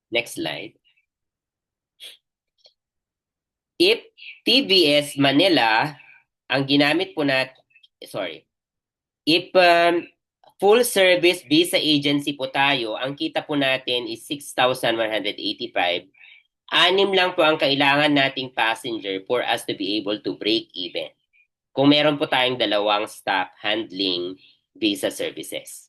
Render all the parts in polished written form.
Next slide. If TVS Manila, ang ginamit po if full service visa agency po tayo, ang kita po natin is 6,185. Anim lang po ang kailangan nating passenger for us to be able to break even. Kung meron po tayong dalawang staff handling visa services.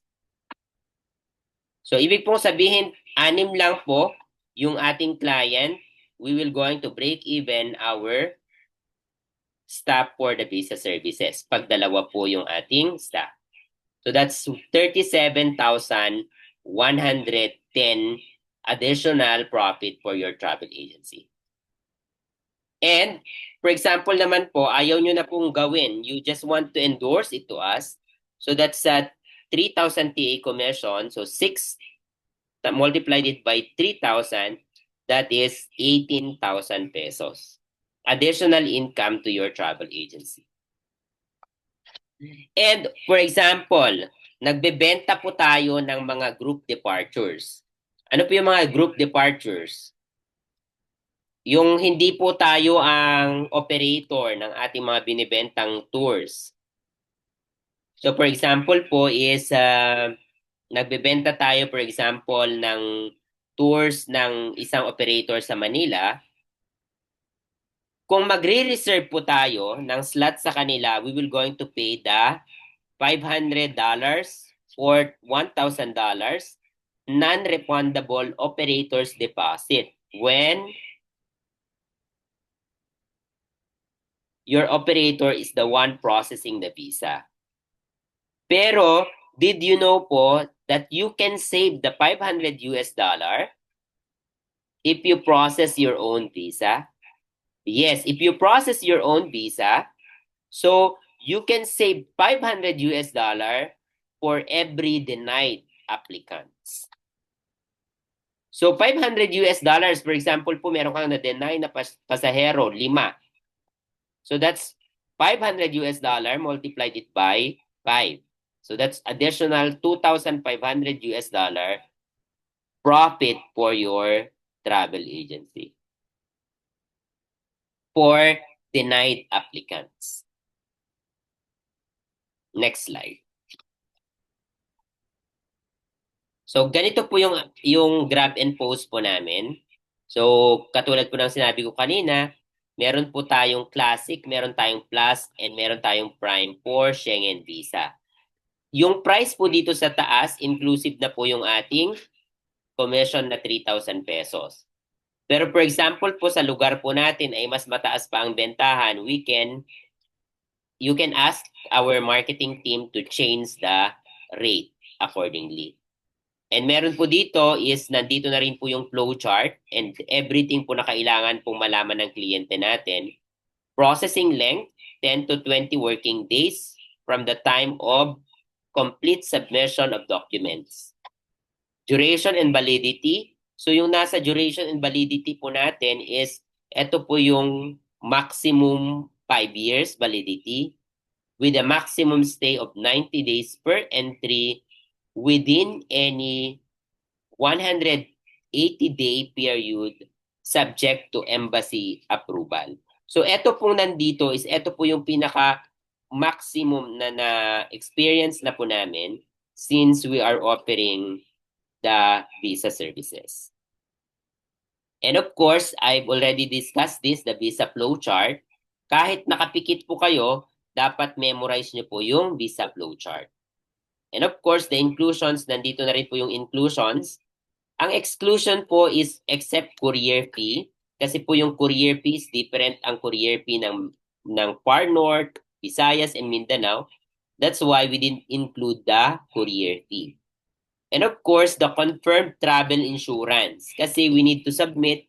So, ibig pong sabihin, anim lang po yung ating client, we will going to break even our staff for the visa services pag dalawa po yung ating staff. So that's 37,110 additional profit for your travel agency. And for example naman po, ayaw nyo na pong gawin. You just want to endorse it to us. So that's 3,000 TA commission. So 6 multiplied it by 3,000, that is 18,000 pesos. Additional income to your travel agency. And for example, nagbebenta po tayo ng mga group departures. Ano po yung mga group departures? Yung hindi po tayo ang operator ng ating mga binibentang tours. So for example po is nagbebenta tayo for example ng tours ng isang operator sa Manila. Kung magre-reserve po tayo ng slot sa kanila, we will going to pay the $500 or $1,000 non-refundable operator's deposit when your operator is the one processing the visa. Pero, did you know po that you can save the $500 if you process your own visa? Yes, if you process your own visa, so you can save $500 for every denied applicants. So $500, for example po, meron kang na-deny na pasahero, 5. So that's $500 multiplied it by 5. So that's additional $2,500 profit for your travel agency for denied applicants. Next slide. So ganito po yung grab and post po namin. So katulad po ng sinabi ko kanina, meron po tayong Classic, meron tayong Plus, and meron tayong Prime for Schengen Visa. Yung price po dito sa taas, inclusive na po yung ating commission na 3,000 pesos. Pero for example po sa lugar po natin ay mas mataas pa ang bentahan, you can ask our marketing team to change the rate accordingly. And meron po dito is nandito na rin po yung flow chart and everything po na kailangan pong malaman ng kliyente natin. Processing length, 10 to 20 working days from the time of complete submission of documents. Duration and validity. So yung nasa duration and validity po natin is ito po yung maximum 5 years validity with a maximum stay of 90 days per entry within any 180-day period subject to embassy approval. So ito pong nandito is ito po yung pinaka maximum na experience na po namin since we are offering the visa services. And of course, I've already discussed this, the visa flow chart. Kahit nakapikit po kayo, dapat memorize nyo po yung visa flow chart. And of course, the inclusions, nandito na rin po yung inclusions. Ang exclusion po is except courier fee. Kasi po yung courier fee is different ang courier fee ng Far North, Visayas, and Mindanao. That's why we didn't include the courier fee. And of course, the confirmed travel insurance. Kasi we need to submit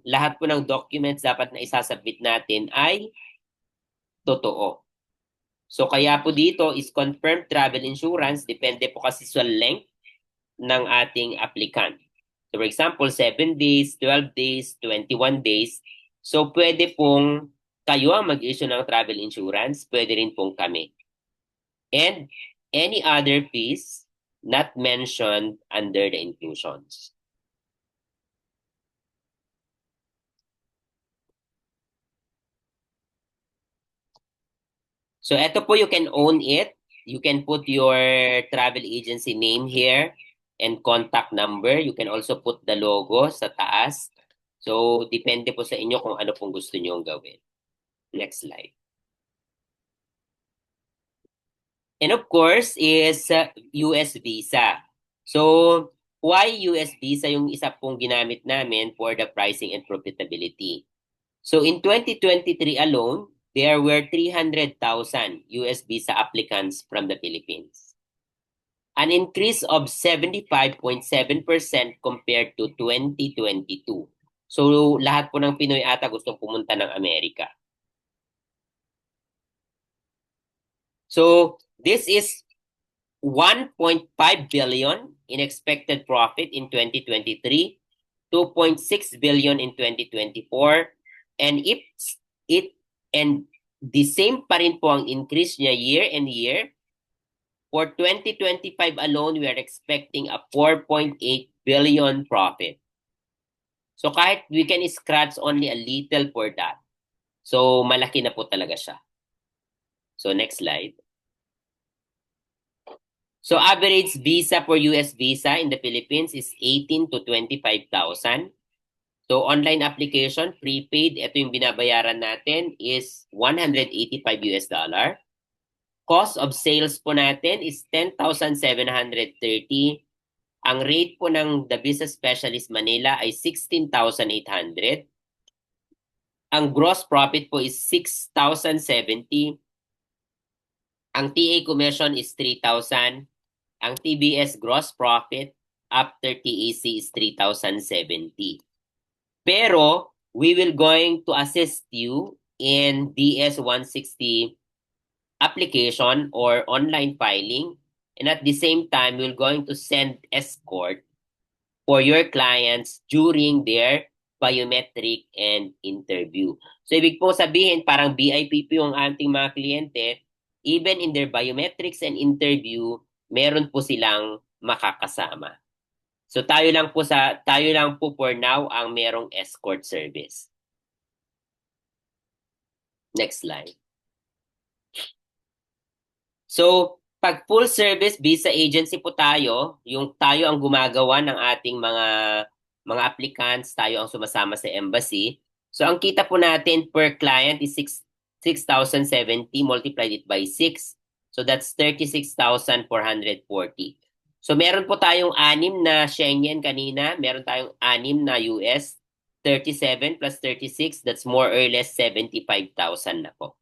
lahat po ng documents dapat na isasubmit natin ay totoo. So kaya po dito is confirmed travel insurance. Depende po kasi sa length ng ating applicant. So for example, 7 days, 12 days, 21 days. So pwede pong kayo ang mag-issue ng travel insurance. Pwede rin pong kami. And any other fees not mentioned under the inclusions. So ito po, you can own it. You can put your travel agency name here and contact number. You can also put the logo sa taas. So depende po sa inyo kung ano pong gusto niyo gawin. Next slide. And of course is US visa. So why US visa yung isa pong ginamit namin for the pricing and profitability? So in 2023 alone, there were 300,000 US visa applicants from the Philippines. An increase of 75.7% compared to 2022. So lahat po ng Pinoy ata gustong pumunta ng Amerika. So this is 1.5 billion in expected profit in 2023, 2.6 billion in 2024, and it and the same pa rin po ang increase niya year and year. For 2025 alone, we are expecting a 4.8 billion profit. So kahit we can scratch only a little for that. So malaki na po talaga siya. So next slide. So average visa for US visa in the Philippines is 18 to 25,000. So online application, prepaid, ito yung binabayaran natin is 185 US dollar. Cost of sales po natin is 10,730. Ang rate po ng The Business Specialist Manila ay 16,800. Ang gross profit po is 6,070. Ang TA commission is 3,000. Ang TBS gross profit after TAC is 3,070. Pero we will going to assist you in DS 160 application or online filing, and at the same time we're going to send escort for your clients during their biometric and interview. So ibig po sabihin parang VIP po yung ating mga kliyente, even in their biometrics and interview, meron po silang makakasama. So tayo lang po for now ang merong escort service. Next slide. So, pag full service visa agency po tayo, yung tayo ang gumagawa ng ating mga applicants, tayo ang sumasama sa embassy. So, ang kita po natin per client is 6,070 multiplied it by 6. So, that's 36,440. So, meron po tayong 6 na Schengen kanina, meron tayong 6 na US, 37 plus 36, that's more or less 75,000 na po.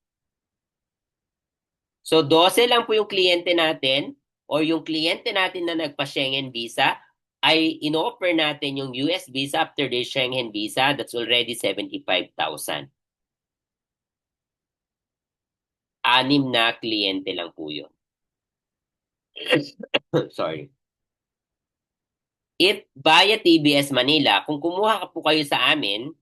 So 12 lang po yung kliyente natin or yung kliyente natin na nagpa-Schengen visa ay in-offer natin yung US visa after the Schengen visa, that's already 75,000. 6 na kliyente lang po yun. Sorry. If via TBS Manila, kung kumuha po kayo sa amin,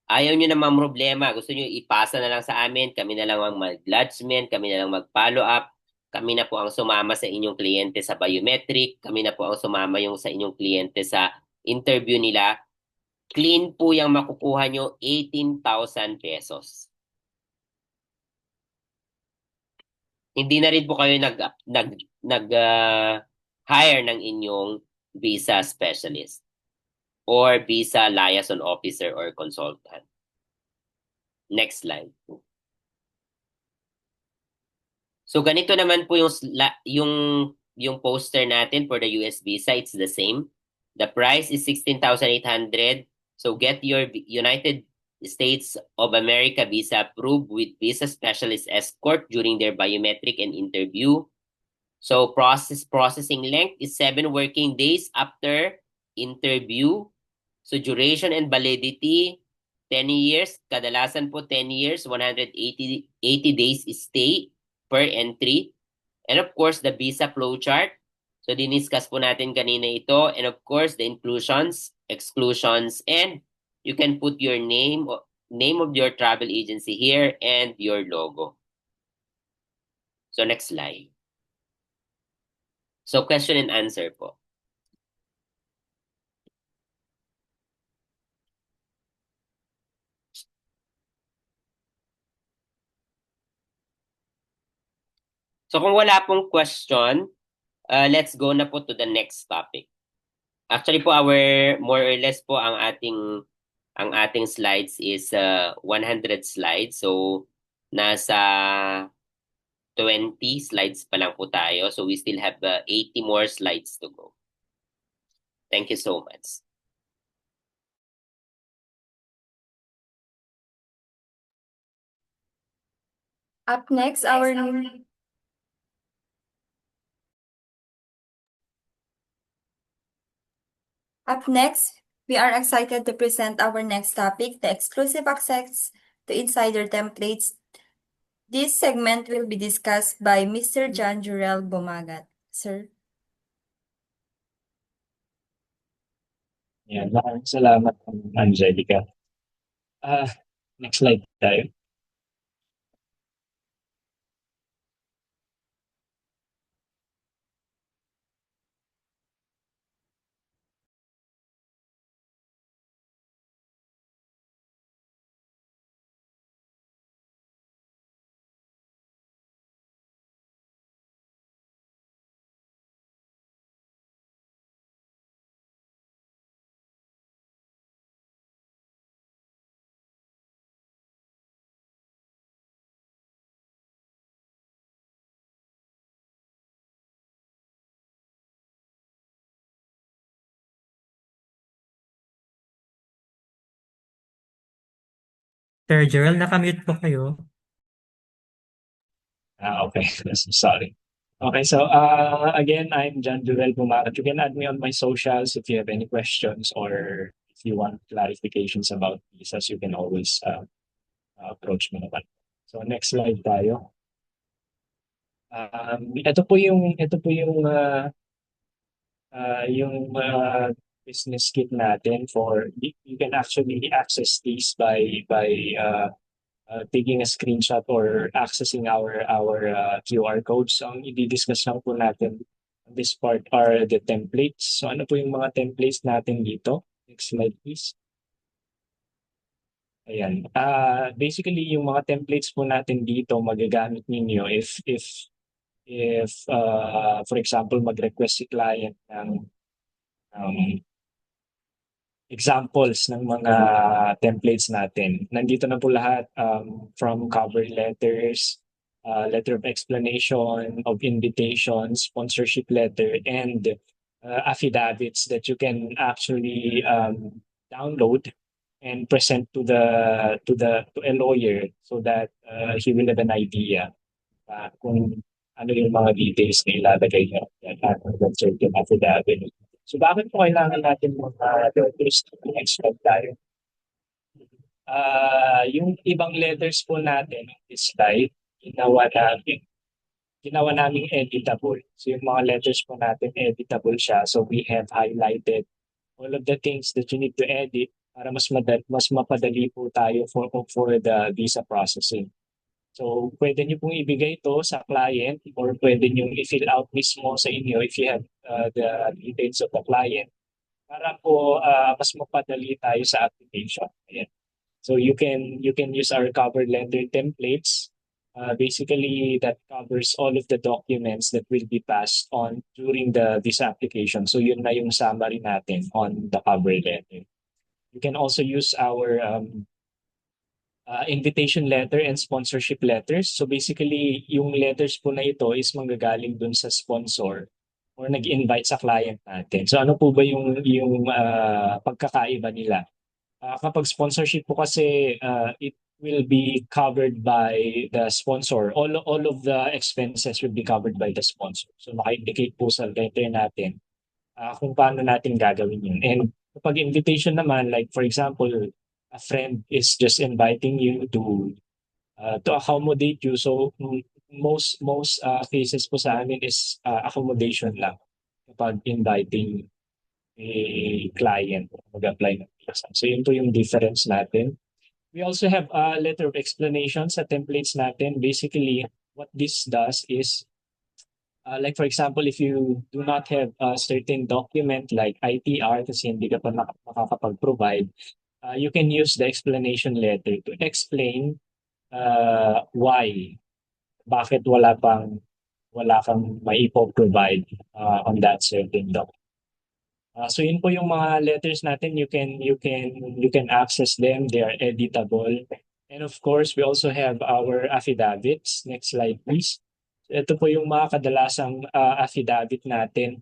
ayaw nyo naman problema, gusto nyo ipasa na lang sa amin, kami na lang ang mag-lodgement, kami na lang mag-follow up, kami na po ang sumama sa inyong kliyente sa biometric, kami na po ang sumama yung sa inyong kliyente sa interview nila, clean po yung makukuha nyo 18,000 pesos. Hindi na rin po kayo hire ng inyong visa specialist or visa liaison officer or consultant. Next slide. So ganito naman po yung poster natin for the US visa, it's the same. The price is 16,800. So get your United States of America visa approved with visa specialist escort during their biometric and interview. So processing length is 7 working days after interview. So duration and validity 10 years, kadalasan po 10 years, 180 days stay per entry. And of course, the visa flow chart. So diniscuss po natin kanina ito. And of course, the inclusions, exclusions, and you can put your name of your travel agency here and your logo. So next slide. So question and answer po. So kung wala pong question, let's go na po to the next topic. Actually po more or less po ang ating slides is 100 slides. So nasa 20 slides pa lang po tayo. So we still have 80 more slides to go. Thank you so much. Up next, we are excited to present our next topic, the exclusive access to insider templates. This segment will be discussed by Mr. John Jurel Bumagat. Sir. Yan, maraming salamat, Angelica. Next slide tayo. Sir Gerald, nakamute po kayo. Okay. Sorry. Okay, so again, I'm John Jurel Bumagat. You can add me on my socials if you have any questions or if you want clarifications about visas, you can always approach me naman. So next slide tayo. Ito po yung business kit natin for you can actually access these by taking a screenshot or accessing our QR codes. So, ang i-discuss lang po natin this part are the templates. So ano po yung mga templates natin dito? Next slide please. Ayan. Basically yung mga templates po natin dito magagamit ninyo if for example mag-request si client ng examples ng mga templates natin. Nandito na po lahat from cover letters, letter of explanation, of invitation, sponsorship letter, and affidavits that you can actually download and present to a lawyer so that he will have an idea kung ano yung mga details na ilalagay niya at certain affidavit. So bakit po kailangan natin mga letters to expect tayo? Yung ibang letters po natin on this slide, ginawa namin editable. So yung mga letters po natin editable siya. So we have highlighted all of the things that you need to edit para mas mapadali po tayo for the visa processing. So, pwede nyo pong ibigay ito sa client or pwede nyo i-fill out mismo sa inyo if you have the details of the client para po mas mapadali tayo sa application. Ayan. So, you can use our cover letter templates. Basically, that covers all of the documents that will be passed on during this application. So, yun na yung summary natin on the cover letter. You can also use our invitation letter and sponsorship letters. So basically, yung letters po na ito is manggagaling dun sa sponsor or nag-invite sa client natin. So ano po ba yung pagkakaiba nila? Kapag sponsorship po kasi it will be covered by the sponsor. All of the expenses will be covered by the sponsor. So naka-indicate po sa letter natin kung paano natin gagawin yun. And kapag invitation naman, like for example, a friend is just inviting you to accommodate you. So most cases po sa amin is accommodation lang kapag inviting a client mag-apply ng visa. So yun po yung difference natin. We also have a letter of explanation sa templates natin. Basically, what this does is like for example, if you do not have a certain document like ITR kasi hindi ka pa makakapag-provide, you can use the explanation letter to explain why, bakit wala pang wala kang maipo-provide on that certain document. So yun po yung mga letters natin. You can access them. They are editable. And of course, we also have our affidavits. Next slide, please. Ito po yung mga kadalasang affidavit natin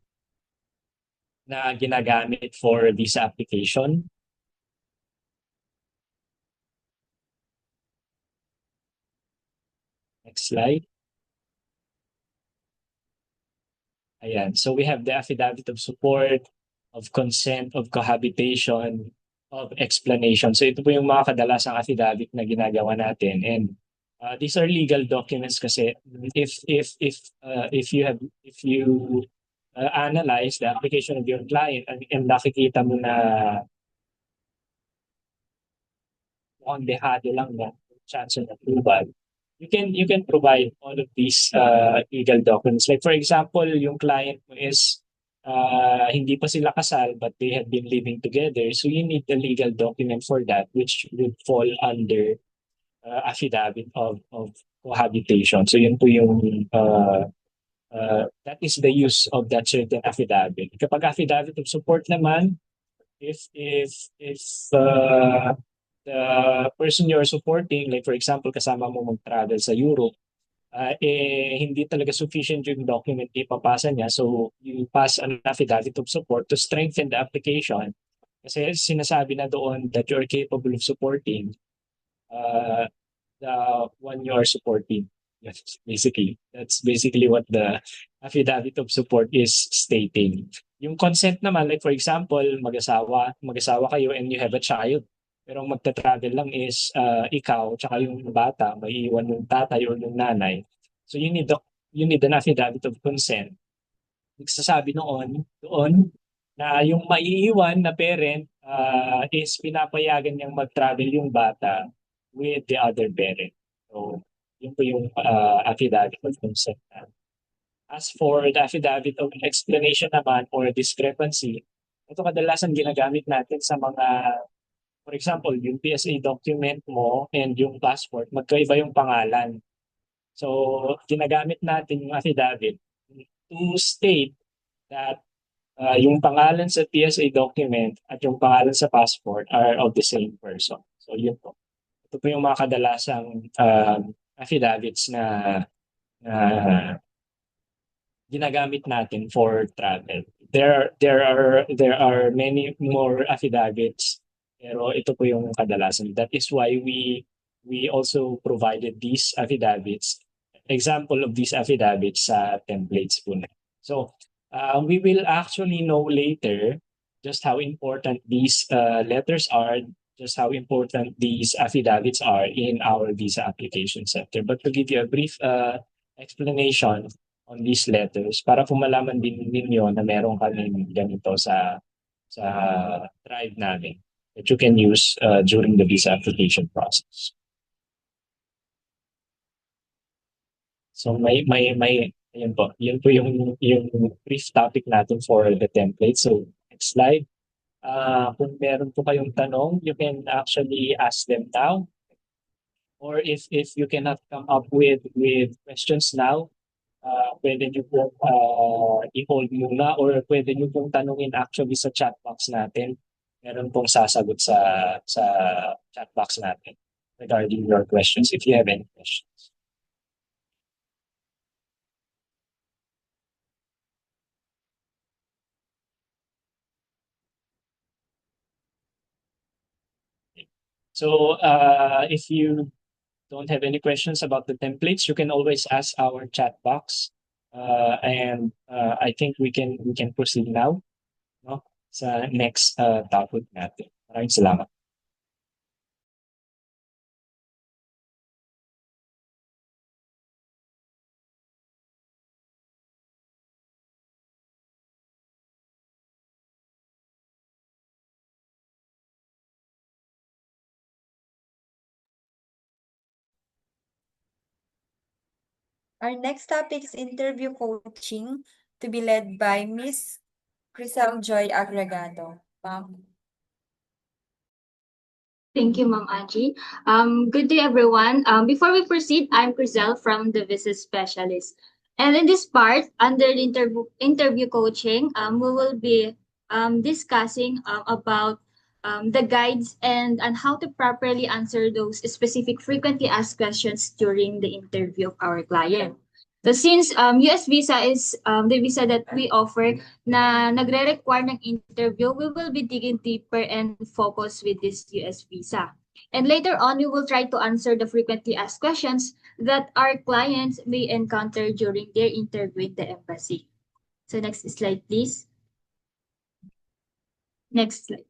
na ginagamit for visa application. Next slide. Ayan. So we have the affidavit of support, of consent, of cohabitation, of explanation. So ito po yung mga kadalasang affidavit na ginagawa natin. And these are legal documents kasi if you analyze the application of your client and nakikita mo na on dehado lang na chance of approval, you can provide all of these legal documents. Like for example, yung client mo is hindi pa sila kasal but they have been living together. So you need the legal document for that, which would fall under affidavit of cohabitation. So yun po yung that is the use of that certain affidavit. Kapag affidavit of support naman, if the person you're supporting, like for example, kasama mo mag-travel sa Europe, hindi talaga sufficient yung document ipapasa niya. So you pass an affidavit of support to strengthen the application. Kasi sinasabi na doon that you're capable of supporting the one you're supporting. Yes, basically. That's basically what the affidavit of support is stating. Yung consent naman, like for example, mag-asawa kayo and you have a child. Pero ang magta-travel lang is ikaw tsaka yung bata, may iwan yung tatay or yung nanay. So you need an affidavit of consent. Nagsasabi doon na yung maiiwan na parent is pinapayagan niyang mag-travel yung bata with the other parent. So yun po yung affidavit of consent. As for the affidavit of explanation naman or discrepancy, ito kadalasan ginagamit natin sa mga, for example, yung PSA document mo and yung passport, magkaiba yung pangalan. So, ginagamit natin yung affidavit to state that yung pangalan sa PSA document at yung pangalan sa passport are of the same person. So, yun po. Ito po yung mga kadalasang affidavits na ginagamit natin for travel. There are many more affidavits, pero ito po yung kadalasan. That is why we also provided these affidavits. Example of these affidavits sa templates po na. So we will actually know later just how important these letters are, just how important these affidavits are in our visa application center. But to give you a brief explanation on these letters, para po malaman din ninyo na meron kaming ganito sa drive namin that you can use during the visa application process. So ayun po, yun po yung brief topic natin for the template. So next slide. Kung meron po kayong tanong, you can actually ask them now. Or if you cannot come up with questions now, pwede nyo pong i-hold muna or pwede nyo pong tanungin actually sa chat box natin. Meron pong sasagot sa chat box natin regarding your questions if you have any questions. So if you don't have any questions about the templates, you can always ask our chat box. And I think we can proceed now, no, sa next topic natin. Maraming salamat. Our next topic is interview coaching to be led by Miss Crisel Joy Agregado. Ma'am. Thank you, Ma'am Angie. Good day, everyone. Before we proceed, I'm Crizel from the Visa Specialist. And in this part, under the interview coaching, we will be discussing about the guides and how to properly answer those specific frequently asked questions during the interview of our client. So since US visa is the visa that we offer na nagre-require ng interview, we will be digging deeper and focus with this US visa. And later on, we will try to answer the frequently asked questions that our clients may encounter during their interview with the embassy. So next slide, please. Next slide.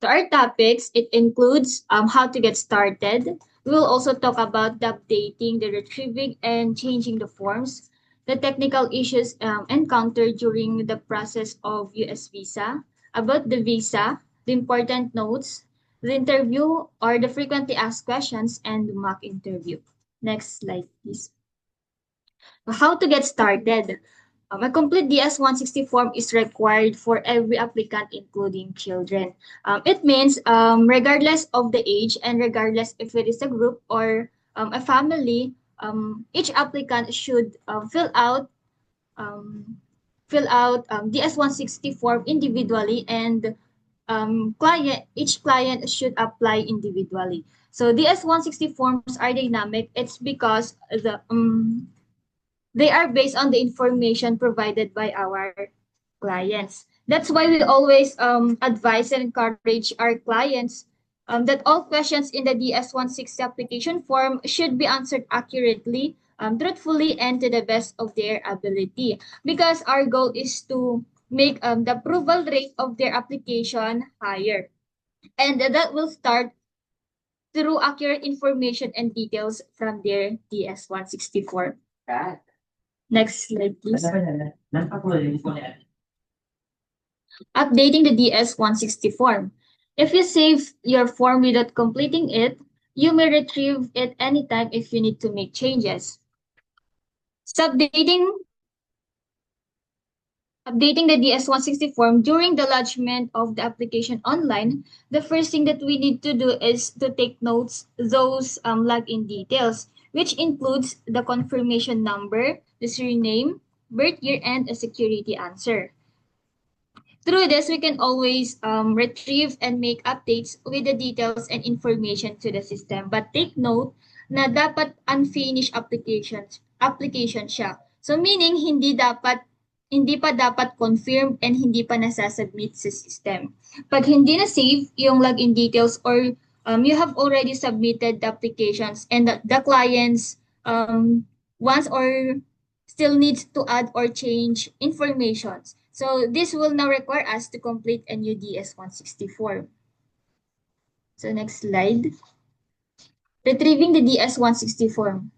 So our topics, it includes how to get started. We will also talk about the updating, the retrieving, and changing the forms, the technical issues encountered during the process of US visa, about the visa, the important notes, the interview or the frequently asked questions, and the mock interview. Next slide, please. How to get started. A complete DS-160 form is required for every applicant, including children. It means regardless of the age and regardless if it is a group or a family, each applicant should fill out DS-160 form individually, and each client should apply individually. So DS-160 forms are dynamic. It's because they are based on the information provided by our clients. That's why we always advise and encourage our clients that all questions in the DS-160 application form should be answered accurately, truthfully, and to the best of their ability. Because our goal is to make the approval rate of their application higher. And that will start through accurate information and details from their DS-160 form. Next slide, please. Updating the DS-160 form. If you save your form without completing it, you may retrieve it anytime if you need to make changes. So updating the DS-160 form during the lodgement of the application online, the first thing that we need to do is to take notes those login details, which includes the confirmation number, the surname, birth year, and a security answer. Through this, we can always retrieve and make updates with the details and information to the system. But take note na dapat unfinished application siya. So meaning hindi pa dapat confirmed and hindi pa nasasubmit sa system. Pag hindi na save yung login details or you have already submitted the applications and the clients wants or still needs to add or change information. So this will now require us to complete a new DS-160 form. So next slide. Retrieving the DS-160 form.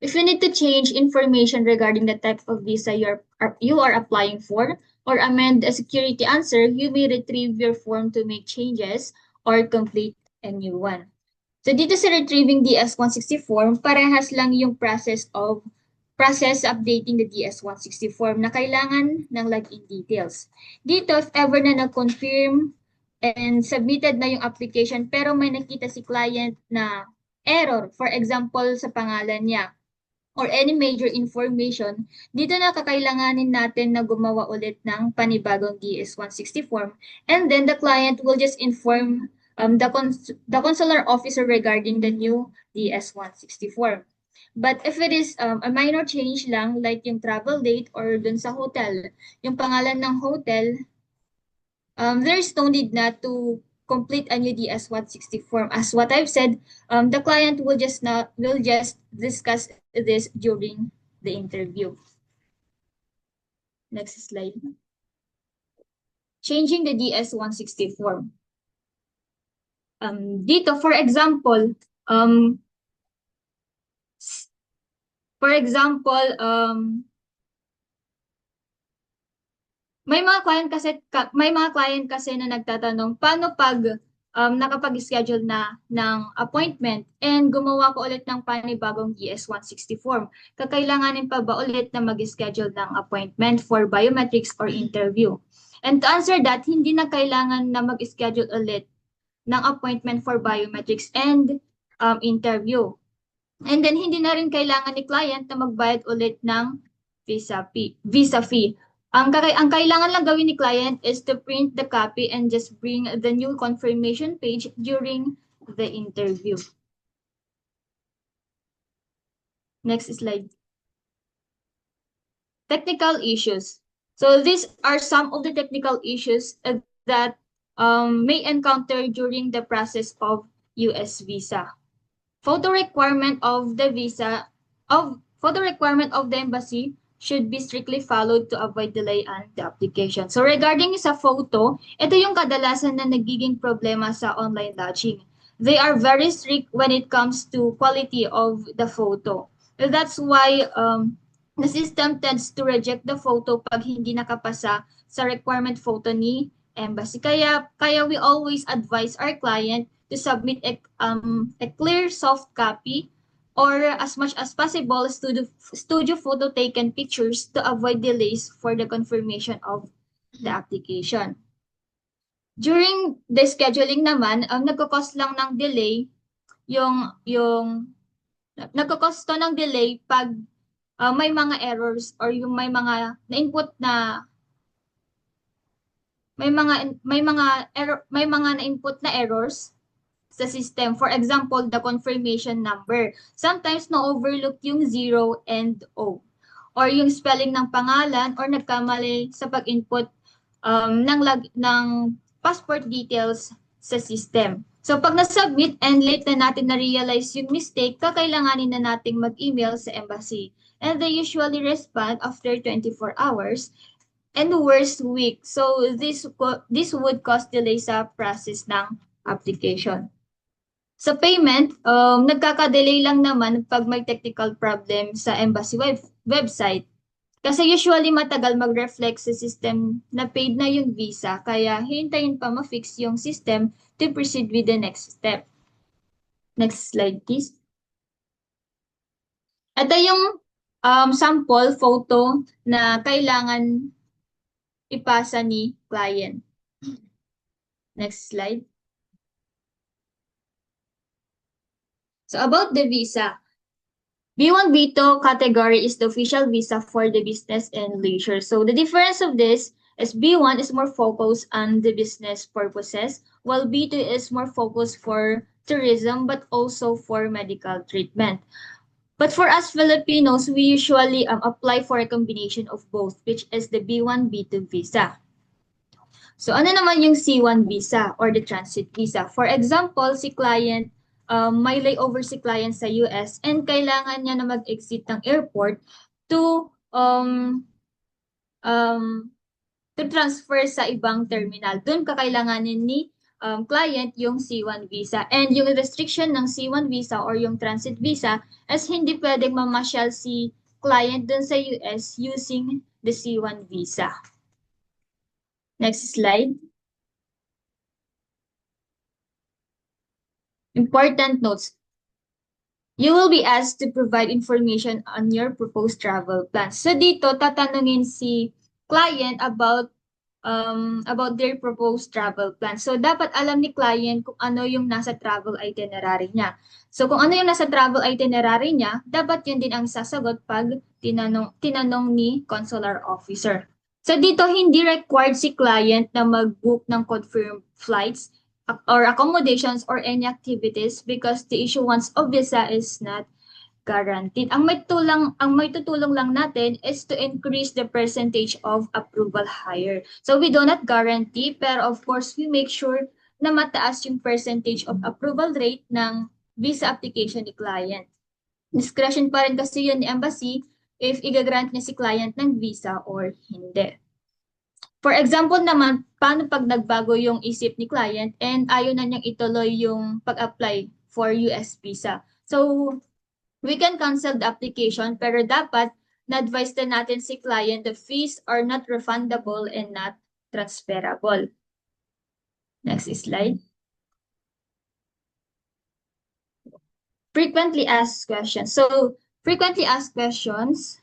If you need to change information regarding the type of visa you are applying for or amend a security answer, you may retrieve your form to make changes or complete a new one. So dito sa retrieving DS-160 form, parehas lang yung process updating the DS-160 form na kailangan ng login details. Dito, if ever na nag-confirm and submitted na yung application pero may nakita si client na error, for example, sa pangalan niya, or any major information, dito na kakailanganin natin na gumawa ulit ng panibagong DS-160 form, and then the client will just inform the consular officer regarding the new DS-160 form. But if it is a minor change lang, like yung travel date or dun sa hotel, yung pangalan ng hotel, there is no need na to complete a new DS-160 form. As what I've said, the client will just discuss this during the interview. Next slide. Changing the DS-160 form. Dito, for example, may mga client kasi na nagtatanong paano pag nakapag-schedule na ng appointment and gumawa ko ulit ng panibagong DS-160 form. Kakailanganin pa ba ulit na mag-schedule ng appointment for biometrics or interview? And to answer that, hindi na kailangan na mag-schedule ulit ng appointment for biometrics and interview. And then, hindi na rin kailangan ni client na magbayad ulit ng visa fee. Ang kailangan lang gawin ni client is to print the copy and just bring the new confirmation page during the interview. Next slide. Technical issues. So these are some of the technical issues that may encounter during the process of US visa. Photo requirement of the embassy should be strictly followed to avoid delay on the application. So regarding sa photo, ito yung kadalasan na nagiging problema sa online lodging. They are very strict when it comes to quality of the photo. That's why the system tends to reject the photo pag hindi nakapasa sa requirement photo ni embassy. Kaya we always advise our client to submit a clear soft copy or as much as possible studio photo taken pictures to avoid delays for the confirmation of the application. During the scheduling naman, nagko-cause lang ng delay nagko-cause to ng delay pag may mga errors or yung may mga na-input na may mga na-input na errors sa system. For example, the confirmation number. Sometimes na-overlook yung 0 and O. Or yung spelling ng pangalan or nagkamali sa pag-input ng passport details sa system. So pag na-submit and late na natin na-realize yung mistake, kakailanganin na nating mag-email sa embassy. And they usually respond after 24 hours and worst week. So this would cause delay sa process ng application. Sa payment, nagkaka-delay lang naman pag may technical problem sa embassy website. Kasi usually matagal mag-reflect sa system na paid na yung visa, kaya hintayin pa ma-fix yung system to proceed with the next step. Next slide, please. Ito yung sample photo na kailangan ipasa ni client. Next slide. So about the visa, B1, B2 category is the official visa for the business and leisure. So the difference of this is B1 is more focused on the business purposes, while B2 is more focused for tourism, but also for medical treatment. But for us Filipinos, we usually apply for a combination of both, which is the B1, B2 visa. So ano naman yung C1 visa or the transit visa? For example, si client, may layover si client sa US and kailangan niya na mag-exit ng airport to transfer sa ibang terminal. Doon kakailanganin ni client yung C1 visa. And yung restriction ng C1 visa or yung transit visa is hindi pwedeng mamasyal si client doon sa US using the C1 visa. Next slide. Important notes. You will be asked to provide information on your proposed travel plans. So dito, tatanungin si client about their proposed travel plan. So dapat alam ni client kung ano yung nasa travel itinerary niya. So kung ano yung nasa travel itinerary niya, dapat yun din ang sasagot pag tinanong ni consular officer. So dito, hindi required si client na mag-book ng confirmed flights or accommodations or any activities because the issuance of visa is not guaranteed. Ang may tutulong lang natin is to increase the percentage of approval higher. So we do not guarantee, pero of course we make sure na mataas yung percentage of approval rate ng visa application ni client. Discretion pa rin kasi yun ni embassy if i-grant niya si client ng visa or hindi. For example naman, paano pag nagbago yung isip ni client and ayaw na niyang ituloy yung pag-apply for US visa? So, we can cancel the application pero dapat na-advise din natin si client the fees are not refundable and not transferable. Next slide. Frequently asked questions. So, frequently asked questions,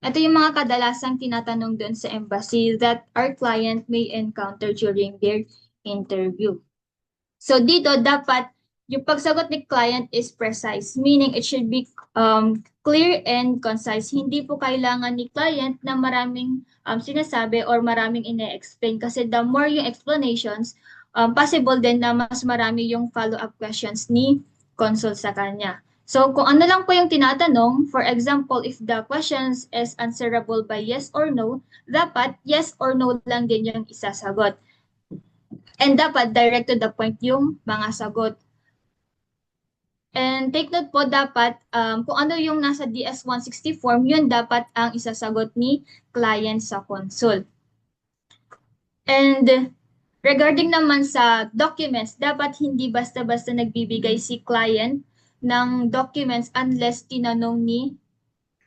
ito yung mga kadalasang tinatanong doon sa embassy that our client may encounter during their interview. So dito, dapat yung pagsagot ni client is precise, meaning it should be clear and concise. Hindi po kailangan ni client na maraming sinasabi or maraming ine-explain kasi the more yung explanations, possible din na mas marami yung follow-up questions ni consul sa kanya. So kung ano lang po yung tinatanong, for example, if the questions is answerable by yes or no, dapat yes or no lang din yung isasagot. And dapat direct to the point yung mga sagot. And take note po dapat kung ano yung nasa DS-160 form, yun dapat ang isasagot ni client sa consul. And regarding naman sa documents, dapat hindi basta-basta nagbibigay si client ng documents unless tinanong ni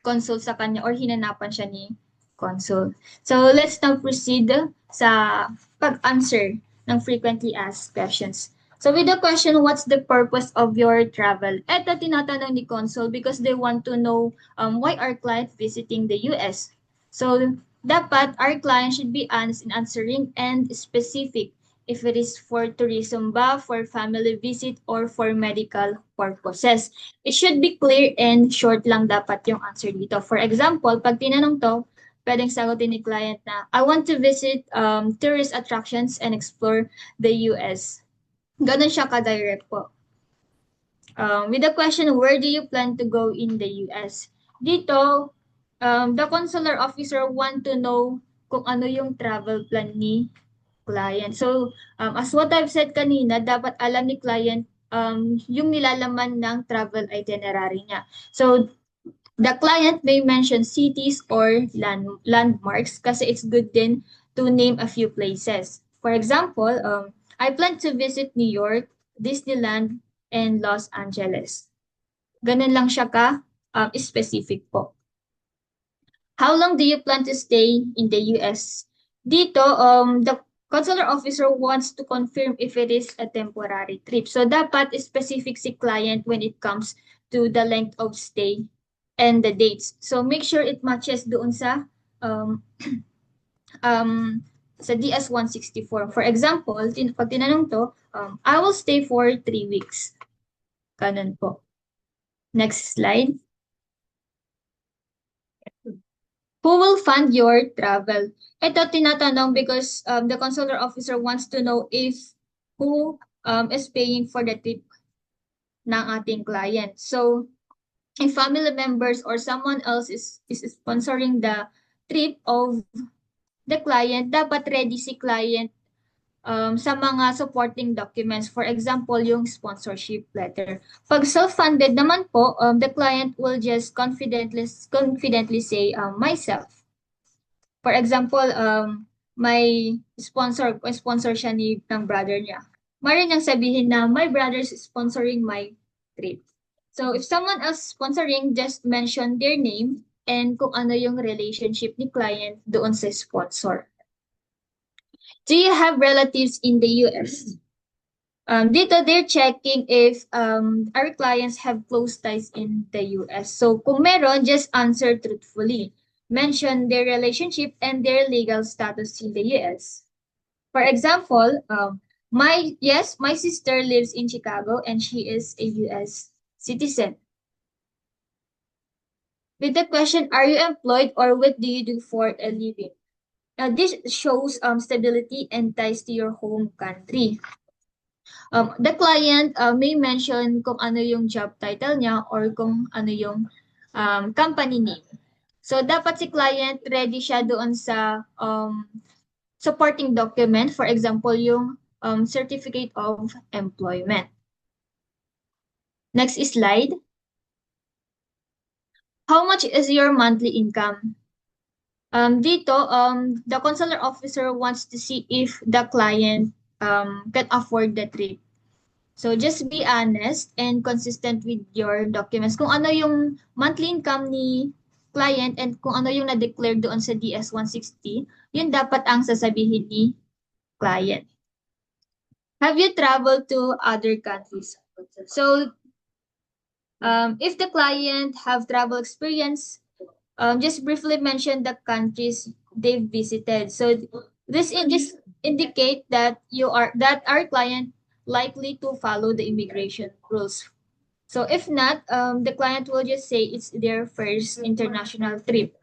consul sa kanya or hinanapan siya ni consul. So let's now proceed sa pag-answer ng frequently asked questions. So with the question, what's the purpose of your travel? Ito tinatanong ni consul because they want to know why our client visiting the US. So dapat our client should be honest in answering and specific if it is for tourism ba, for family visit, or for medical purposes. It should be clear and short lang dapat yung answer dito. For example, pag tinanong to, pwedeng sagutin ni client na, I want to visit tourist attractions and explore the US. Ganun siya ka-direct po. With the question, where do you plan to go in the US? Dito, the consular officer want to know kung ano yung travel plan ni client. So, as what I've said kanina, dapat alam ni client yung nilalaman ng travel itinerary niya. So, the client may mention cities or landmarks kasi it's good din to name a few places. For example, I plan to visit New York, Disneyland, and Los Angeles. Ganun lang siya specific po. How long do you plan to stay in the US? Dito, the consular officer wants to confirm if it is a temporary trip. So, dapat specific si client when it comes to the length of stay and the dates. So, make sure it matches doon sa sa DS-164. For example, pag tinanong to, I will stay for 3 weeks. Ganun po. Next slide. Who will fund your travel? Ito tinatanong because the consular officer wants to know if who is paying for the trip ng ating client. So, if family members or someone else is sponsoring the trip of the client, dapat ready si client sa mga supporting documents. For example, yung sponsorship letter. Pag self-funded naman po, the client will just confidently say, myself. For example, may sponsor siya ng brother niya. Maaari niyang sabihin na, my brother is sponsoring my trip. So, if someone else sponsoring, just mention their name and kung ano yung relationship ni client doon sa sponsor. Do you have relatives in the US? Dito, they're checking if our clients have close ties in the US. So, kung meron, just answer truthfully. Mention their relationship and their legal status in the US. For example, my sister lives in Chicago and she is a US citizen. With the question, are you employed or what do you do for a living? This shows stability and ties to your home country. The client may mention kung ano yung job title niya or kung ano yung company name. So, dapat si client ready siya doon sa supporting document. For example, yung certificate of employment. Next slide. How much is your monthly income? Dito, the consular officer wants to see if the client can afford the trip. So just be honest and consistent with your documents. Kung ano yung monthly income ni client and kung ano yung na-declare doon sa DS-160, yun dapat ang sasabihin ni client. Have you traveled to other countries? So, if the client have travel experience, just briefly mention the countries they've visited. So this indicate that our client likely to follow the immigration rules. So if not, the client will just say it's their first international trip.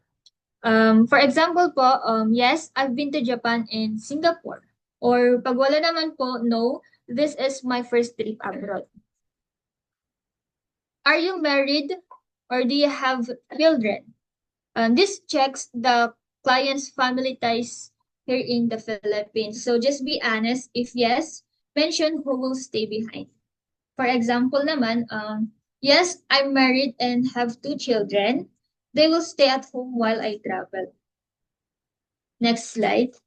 For example po, yes, I've been to Japan and Singapore. Or pag wala naman po, no, this is my first trip abroad. Are you married or do you have children? This checks the client's family ties here in the Philippines. So just be honest. If yes, mention who will stay behind. For example naman, yes, I'm married and have 2 children. They will stay at home while I travel. Next slide.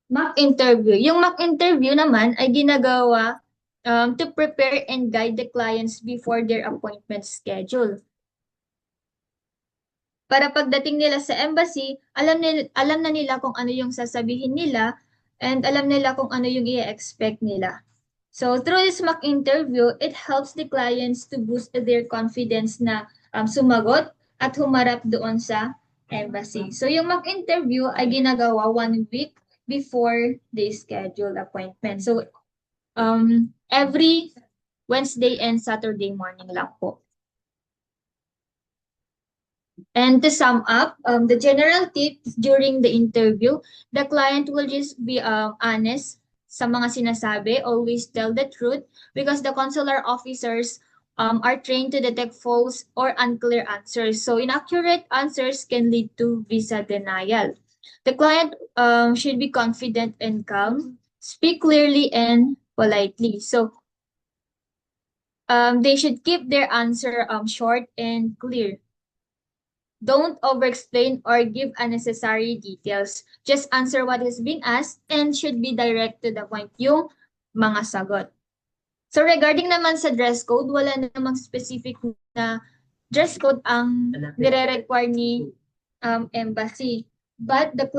Mock interview. Yung mock interview naman ay ginagawa to prepare and guide the clients before their appointment schedule. Para pagdating nila sa embassy, alam na nila kung ano yung sasabihin nila and alam nila kung ano yung i-expect nila. So through this mock interview, it helps the clients to boost their confidence na sumagot at humarap doon sa embassy. So yung mock interview ay ginagawa 1 week before the scheduled appointment. So every Wednesday and Saturday morning lang po. And to sum up, the general tips during the interview, the client will just be honest sa mga sinasabi, always tell the truth because the consular officers are trained to detect false or unclear answers. So inaccurate answers can lead to visa denial. The client should be confident and calm, speak clearly and politely. So they should keep their answer short and clear. Don't over-explain or give unnecessary details. Just answer what is being asked and should be direct to the point yung mga sagot. So regarding naman sa dress code, wala namang specific na dress code ang nire-require ni embassy. But the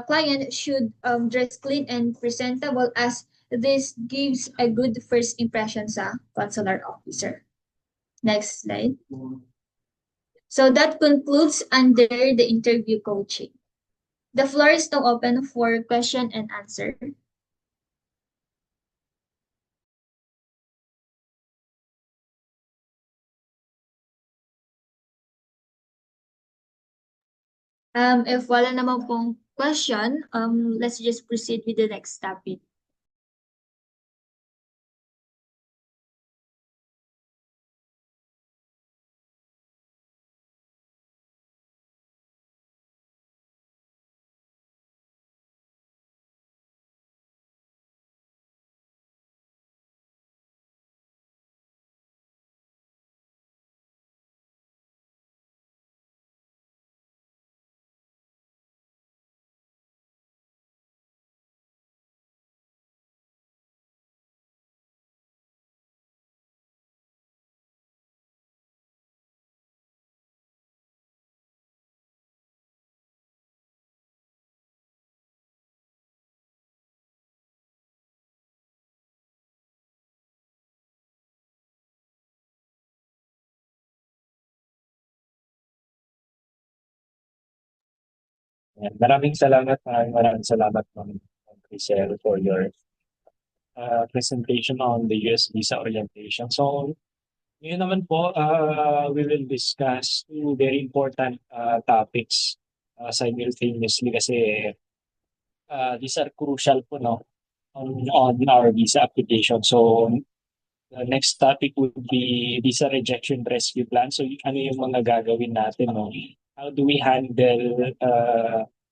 client should dress clean and presentable as this gives a good first impression sa consular officer. Next slide. So that concludes under the interview coaching. The floor is now open for question and answer. If wala naman pong question, let's just proceed with the next topic. Yan. Maraming salamat Ma'am Crisel for your presentation on the US visa orientation. So, ngayon naman po, we will discuss two very important topics simultaneously kasi these are crucial po no, on our visa application. So, the next topic would be visa rejection rescue plan. So, ano yung mga gagawin natin, no? How do we handle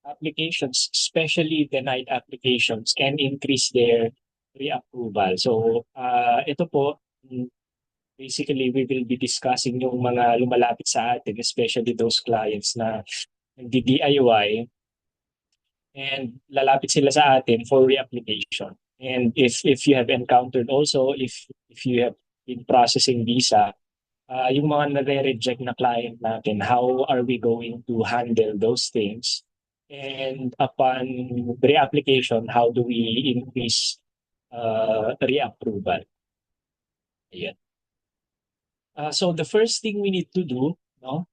applications, especially denied applications, and increase their reapproval? So, ito po, basically, we will be discussing yung mga lumalapit sa atin, especially those clients na nagdi-DIY and lalapit sila sa atin for reapplication. And if you have encountered also, if you have been processing visa, yung mga nare-reject na client natin, how are we going to handle those things? And upon reapplication, how do we increase reapproval? Ayan. So the first thing we need to do, no,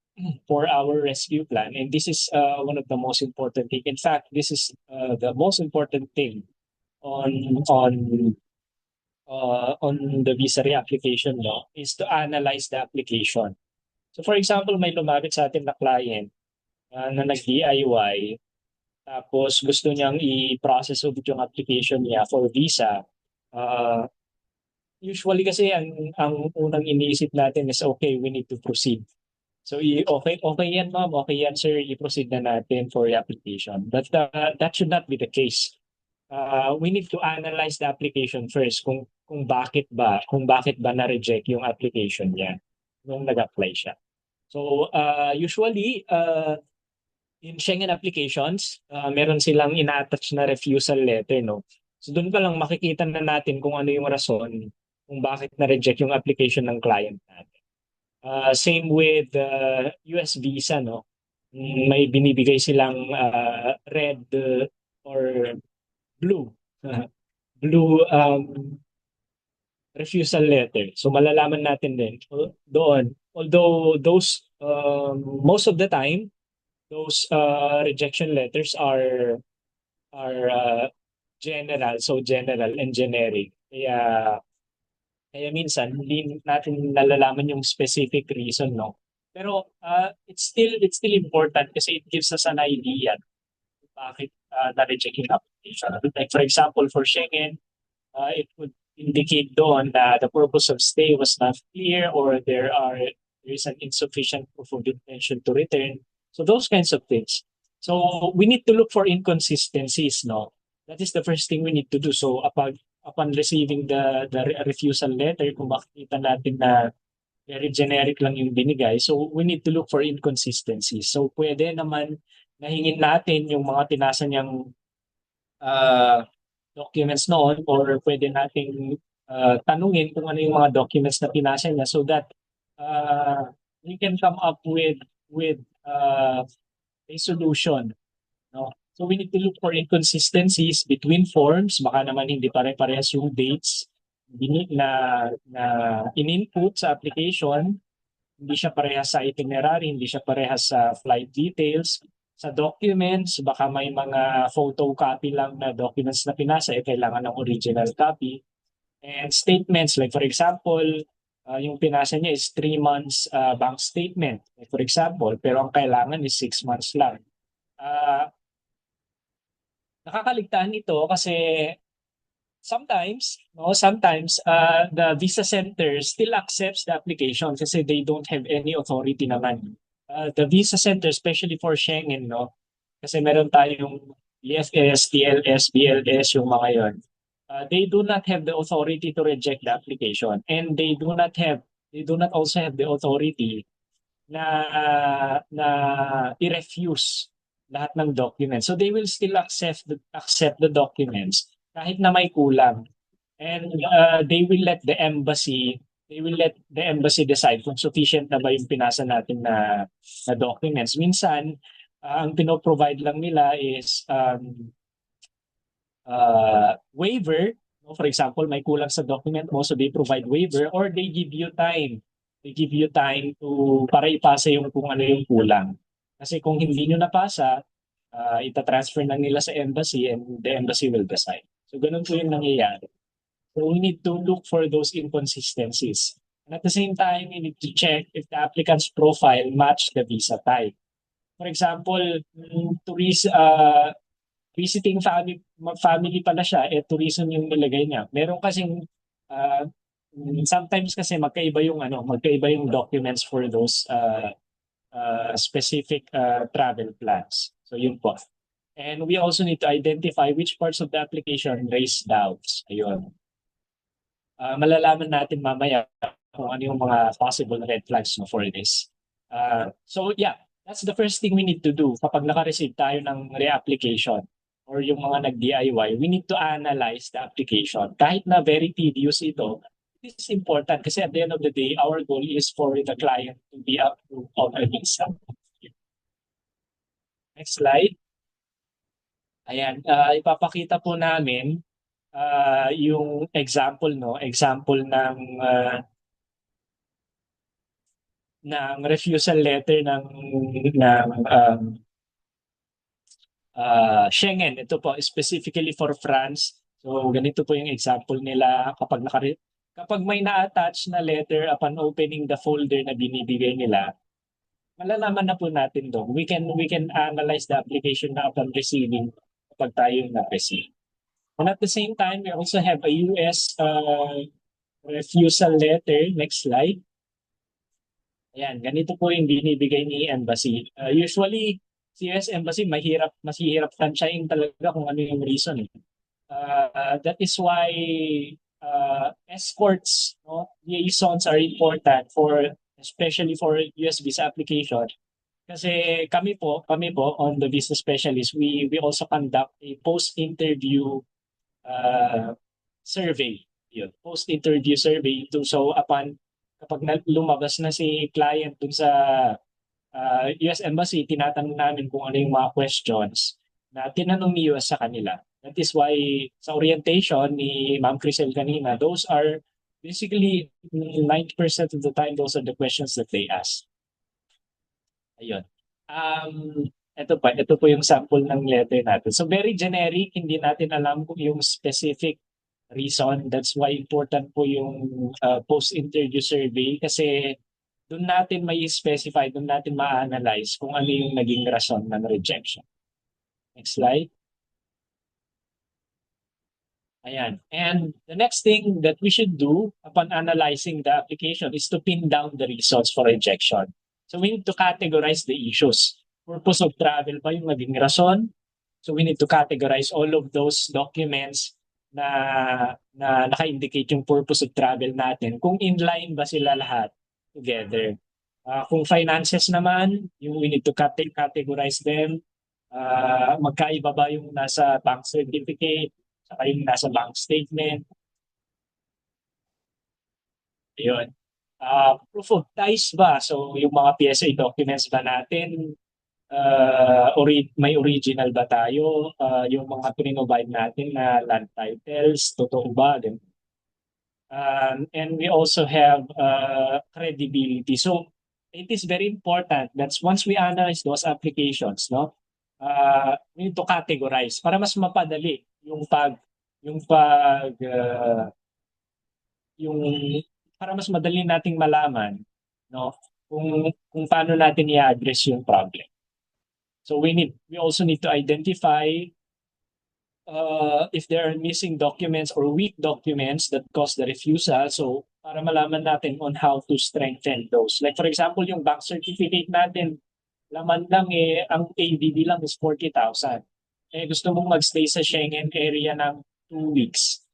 for our rescue plan, and this is one of the most important thing. In fact, this is the most important thing on on the visa reapplication law is to analyze the application. So for example, may lumapit sa atin na client na nag-DIY, tapos gusto niyang i-process ulit yung application niya for visa. Usually kasi ang unang iniisip natin is, okay, we need to proceed. So okay yan ma'am, okay yan sir, i-proceed na natin for the application. But that should not be the case. We need to analyze the application first kung bakit ba na-reject yung application niya nung nag-apply siya. So usually in Schengen applications, meron silang ina-attach na refusal letter, no? So doon pa lang makikita na natin kung ano yung rason kung bakit na-reject yung application ng client natin. Same with US visa, no? May binibigay silang red or blue blue refusal letter. So malalaman natin din doon. Although those most of the time those rejection letters are general, so general and generic. Kaya minsan hindi natin nalalaman yung specific reason, no. Pero it's still important kasi it gives us an idea bakit na-reject yung application. Like for example, for Schengen, it would indicate doon that the purpose of stay was not clear or there is an insufficient proof of intention to return. So those kinds of things. So we need to look for inconsistencies, no? That is the first thing we need to do. So upon receiving the refusal letter, kung makikita natin na very generic lang yung binigay, so we need to look for inconsistencies. So pwede naman nahingin natin yung mga pinasa niyang documents noon, or pwede nating tanungin kung ano yung mga documents na pinasa niya so that we can come up with a solution, no? So we need to look for inconsistencies between forms. Baka naman hindi pare-parehas yung dates na in-input sa application, hindi siya parehas sa itinerary, hindi siya parehas sa flight details. Sa documents, baka may mga photocopy lang na documents na pinasa, kailangan ng original copy. And statements, like for example, yung pinasa niya is 3 months bank statement, like for example, pero ang kailangan is 6 months lang. Nakakaligtaan ito kasi sometimes the visa center still accepts the application kasi they don't have any authority naman. The visa center, especially for Schengen, no? Kasi meron tayong EFS, TLS, BLS, yung mga yon. They do not have the authority to reject the application, and they do not also have the authority na i-refuse lahat ng documents. So they will still accept the documents kahit na may kulang. And they will let the embassy decide kung sufficient na ba yung pinasa natin na documents. Minsan, ang pinoprovide lang nila is waiver. For example, may kulang sa document mo, so they provide waiver, or they give you time. They give you time para ipasa yung kung ano yung kulang. Kasi kung hindi nyo napasa, itatransfer na nila sa embassy and the embassy will decide. So ganun po yung nangyayari. So we need to look for those inconsistencies. And at the same time, we need to check if the applicant's profile match the visa type. For example, visiting family pala siya, tourism yung nilagay niya. Meron kasing sometimes kasi magkaiba yung documents for those specific travel plans. So yun po. And we also need to identify which parts of the application raise doubts. Ayun. Malalaman natin mamaya kung ano yung mga possible red flags for this. So yeah, that's the first thing we need to do kapag naka-receive tayo ng reapplication or yung mga nag-DIY. We need to analyze the application. Kahit na very tedious ito, it is important kasi at the end of the day, our goal is for the client to be approved of a visa. Next slide. Ayan, ipapakita po namin yung example ng refusal letter ng Schengen. Ito po specifically for France. So ganito po yung example nila kapag may na-attach na letter upon opening the folder na binibigay nila, malalaman na po natin doon. We can analyze the application na upon receiving kapag tayo na-receive. And at the same time, we also have a US refusal letter. Next slide. Ayan, ganito po yung binibigay ni Embassy. Usually, si US Embassy, mas hirap tansyain talaga kung ano yung reason. That is why escorts, no, liaisons are important especially for US visa application. Kasi kami po on the visa specialist, we also conduct a post-interview survey. Yun, post-interview survey. So kapag lumabas na si client dun sa US Embassy, tinatanong namin kung ano yung mga questions na tinanong ni US sa kanila. That is why sa orientation ni Ma'am Crisel kanina, those are basically 90% of the time, those are the questions that they ask. Ayun. Ito po yung sample ng letter natin. So very generic, hindi natin alam kung yung specific reason. That's why important po yung post-interview survey kasi doon natin may specify, doon natin ma-analyze kung ano yung naging rason ng rejection. Next slide. Ayan. And the next thing that we should do upon analyzing the application is to pin down the reasons for rejection. So we need to categorize the issues. Purpose of travel ba yung naging rason? So we need to categorize all of those documents na naka-indicate yung purpose of travel natin. Kung inline ba sila lahat together. Kung finances naman, we need to categorize them. Magkaiba ba yung nasa bank certificate, saka yung nasa bank statement. Ayun. Proof of ties ba? So yung mga PSA documents ba natin, may original ba tayo? Yung mga pinrovide natin na land titles, totoo ba? And we also have credibility. So it is very important that once we analyze those applications, no, we need to categorize para mas mapadali para mas madali nating malaman, no, kung paano natin i-address yung problem. So we also need to identify if there are missing documents or weak documents that cause the refusal. So para malaman natin on how to strengthen those. Like for example, yung bank certificate natin, laman lang ang ADB lang is 40,000. Gusto mong magstay sa Schengen area ng 2 weeks.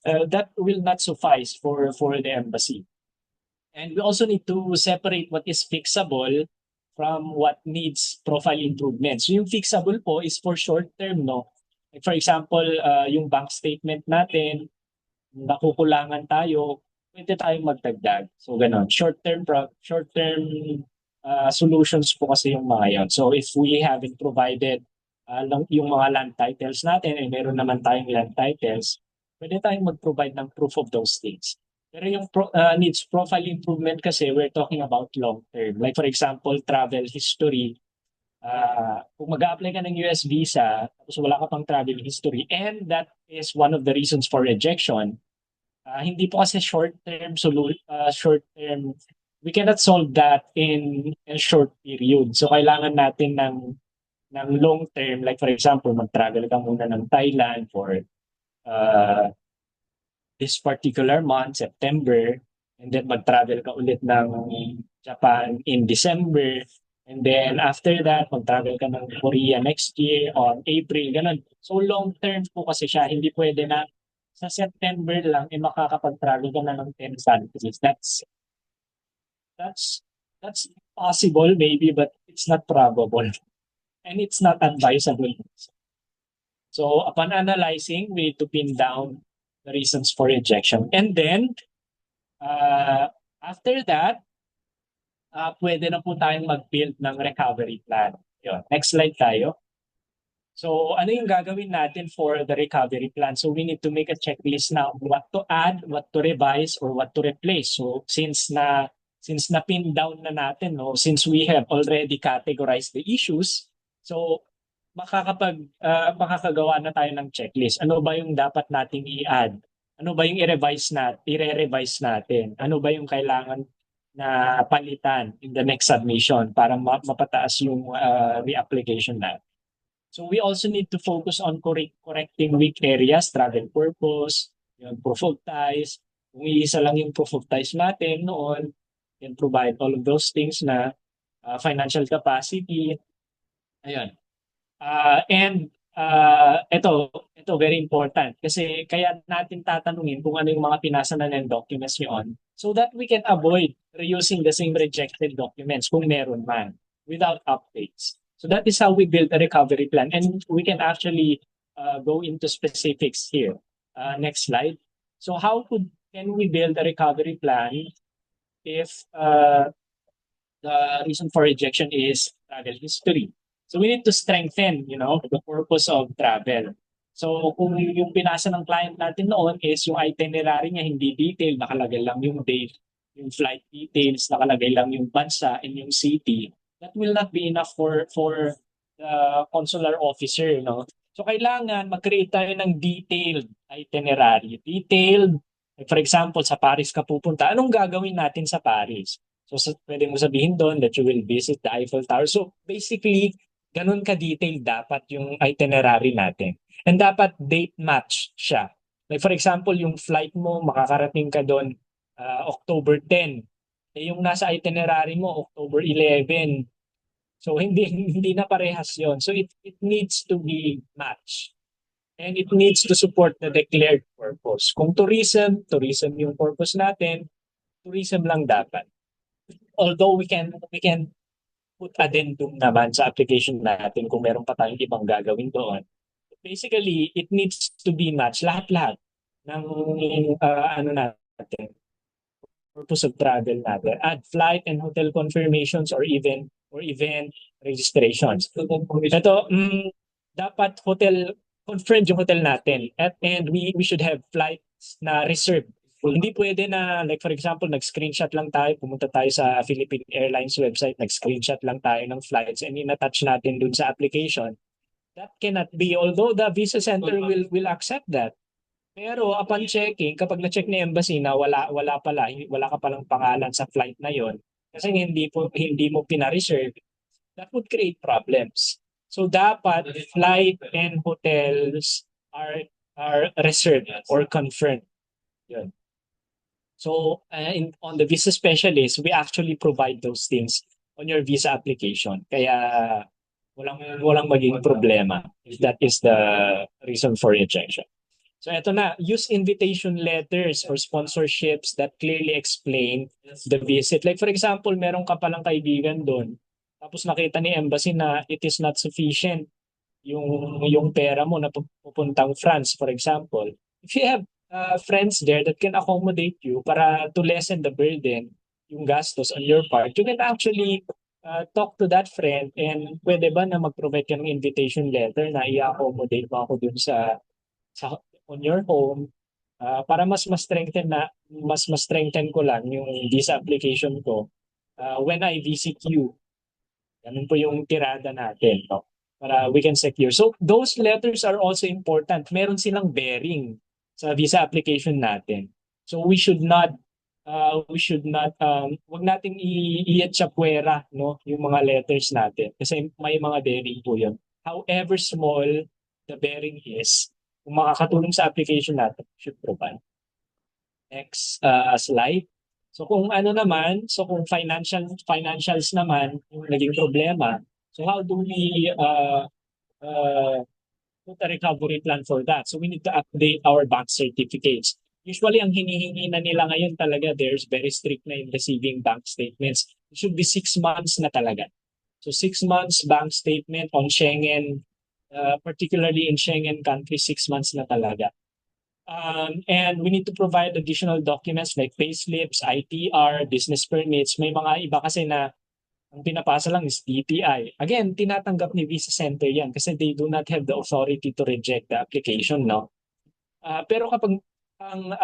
That will not suffice for the embassy. And we also need to separate what is fixable from what needs profile improvement. So yung fixable po is for short term, no? Like for example, yung bank statement natin, nakukulangan tayo, pwede tayong magdagdag. So ganon, short-term solutions po kasi yung mga yan. So if we haven't provided yung mga land titles natin, meron naman tayong land titles, pwede tayong mag-provide ng proof of those things. Pero yung needs profile improvement kasi, we're talking about long-term. Like for example, travel history. Kung mag-a-apply ka ng US visa, tapos wala ka pang travel history, and that is one of the reasons for rejection, hindi po kasi short-term, we cannot solve that in a short period. So kailangan natin ng long-term, like for example, mag-travel ka muna ng Thailand for this particular month, September, and then mag-travel ka ulit ng Japan in December, and then after that, mag-travel ka ng Korea next year on April, ganun. So long-term po kasi siya, hindi pwede na sa September lang makakapag-travel ka na ng 10 countries. That's possible maybe, but it's not probable. And it's not advisable. So upon analyzing, we need to pin down the reasons for rejection. And then, after that, pwede na po tayong mag-build ng recovery plan. Yun. Next slide tayo. So ano yung gagawin natin for the recovery plan? So we need to make a checklist now what to add, what to revise, or what to replace. So since na pin down na natin, no, since we have already categorized the issues, so makakagawa na tayo ng checklist. Ano ba yung dapat nating i-add? Ano ba yung i-re-revise natin? Ano ba yung kailangan na palitan in the next submission para mapataas yung reapplication natin. So we also need to focus on correcting weak areas, travel purpose, yung proof of ties. Kung iisa lang yung proof of ties natin noon, can provide all of those things na financial capacity. Ayun. Ito very important kasi kaya natin tatanungin kung ano yung mga pinasa na ng documents nyo on so that we can avoid reusing the same rejected documents kung meron man without updates. So that is how we build a recovery plan and we can actually go into specifics here. Next slide. So can we build a recovery plan if the reason for rejection is travel history? So we need to strengthen, the purpose of travel. So kung yung pinasa ng client natin noon is yung itinerary niya hindi detailed, nakalagay lang yung date, yung flight details, nakalagay lang yung bansa and yung city, that will not be enough for the consular officer, So kailangan mag-create tayo ng detailed itinerary. Detailed, for example, sa Paris ka pupunta, anong gagawin natin sa Paris? So pwede mo sabihin doon that you will visit the Eiffel Tower. So basically, ganun ka-detailed dapat yung itinerary natin. And dapat date match siya. Like for example, yung flight mo, makakarating ka doon October 10. Yung nasa itinerary mo, October 11. So hindi na parehas yon. So it needs to be matched. And it needs to support the declared purpose. Kung tourism yung purpose natin, tourism lang dapat. Although we can put addendum naman sa application natin kung meron pa tayong ibang gagawin doon. Basically, it needs to be matched lahat-lahat ng natin, purpose of travel natin. Add flight and hotel confirmations or event registrations. Ito, dapat confirmed yung hotel natin and we should have flights na reserved. Hindi pwede na, like for example, nag-screenshot lang tayo, pumunta tayo sa Philippine Airlines website, nag-screenshot lang tayo ng flights and in-attach natin dun sa application. That cannot be, although the visa center will accept that. Pero upon checking, kapag na-check ni embassy na wala ka palang pangalan sa flight na yon, kasi hindi mo pina-reserve, that would create problems. So dapat flight and hotels are reserved or confirmed. Yun. So on the visa specialist, we actually provide those things on your visa application. Kaya walang maging problema if that is the reason for rejection. So eto na, use invitation letters or sponsorships that clearly explain the visit. Like for example, meron ka palang kaibigan doon, tapos nakita ni embassy na it is not sufficient yung pera mo na pupuntang France, for example. If you have friends there that can accommodate you para to lessen the burden, yung gastos on your part, you can actually talk to that friend and pwede ba na mag-provide ka ng invitation letter na i-accommodate mo ako dun sa on your home para mas strengthen ko lang yung visa application ko when I visit you. Ganun po yung tirada natin, no? Para we can secure. So those letters are also important. Meron silang bearing sa visa application natin. So we should not wag nating i-chapwera, no, yung mga letters natin kasi may mga bearing po yun. However small the bearing is, kung makakatulong sa application natin, should provide. Next slide. So kung kung financials naman yung naging problema, so how do we put a recovery plan for that? So we need to update our bank certificates. Usually, ang hinihingi na nila ngayon talaga, there's very strict na in receiving bank statements. It should be 6 months na talaga. So 6 months bank statement on Schengen, particularly in Schengen countries, 6 months na talaga. And we need to provide additional documents like payslips, ITR, business permits. May mga iba kasi na ang pinapasa lang is DTI. Again, tinatanggap ni Visa Center yan kasi they do not have the authority to reject the application, no? Pero kapag ang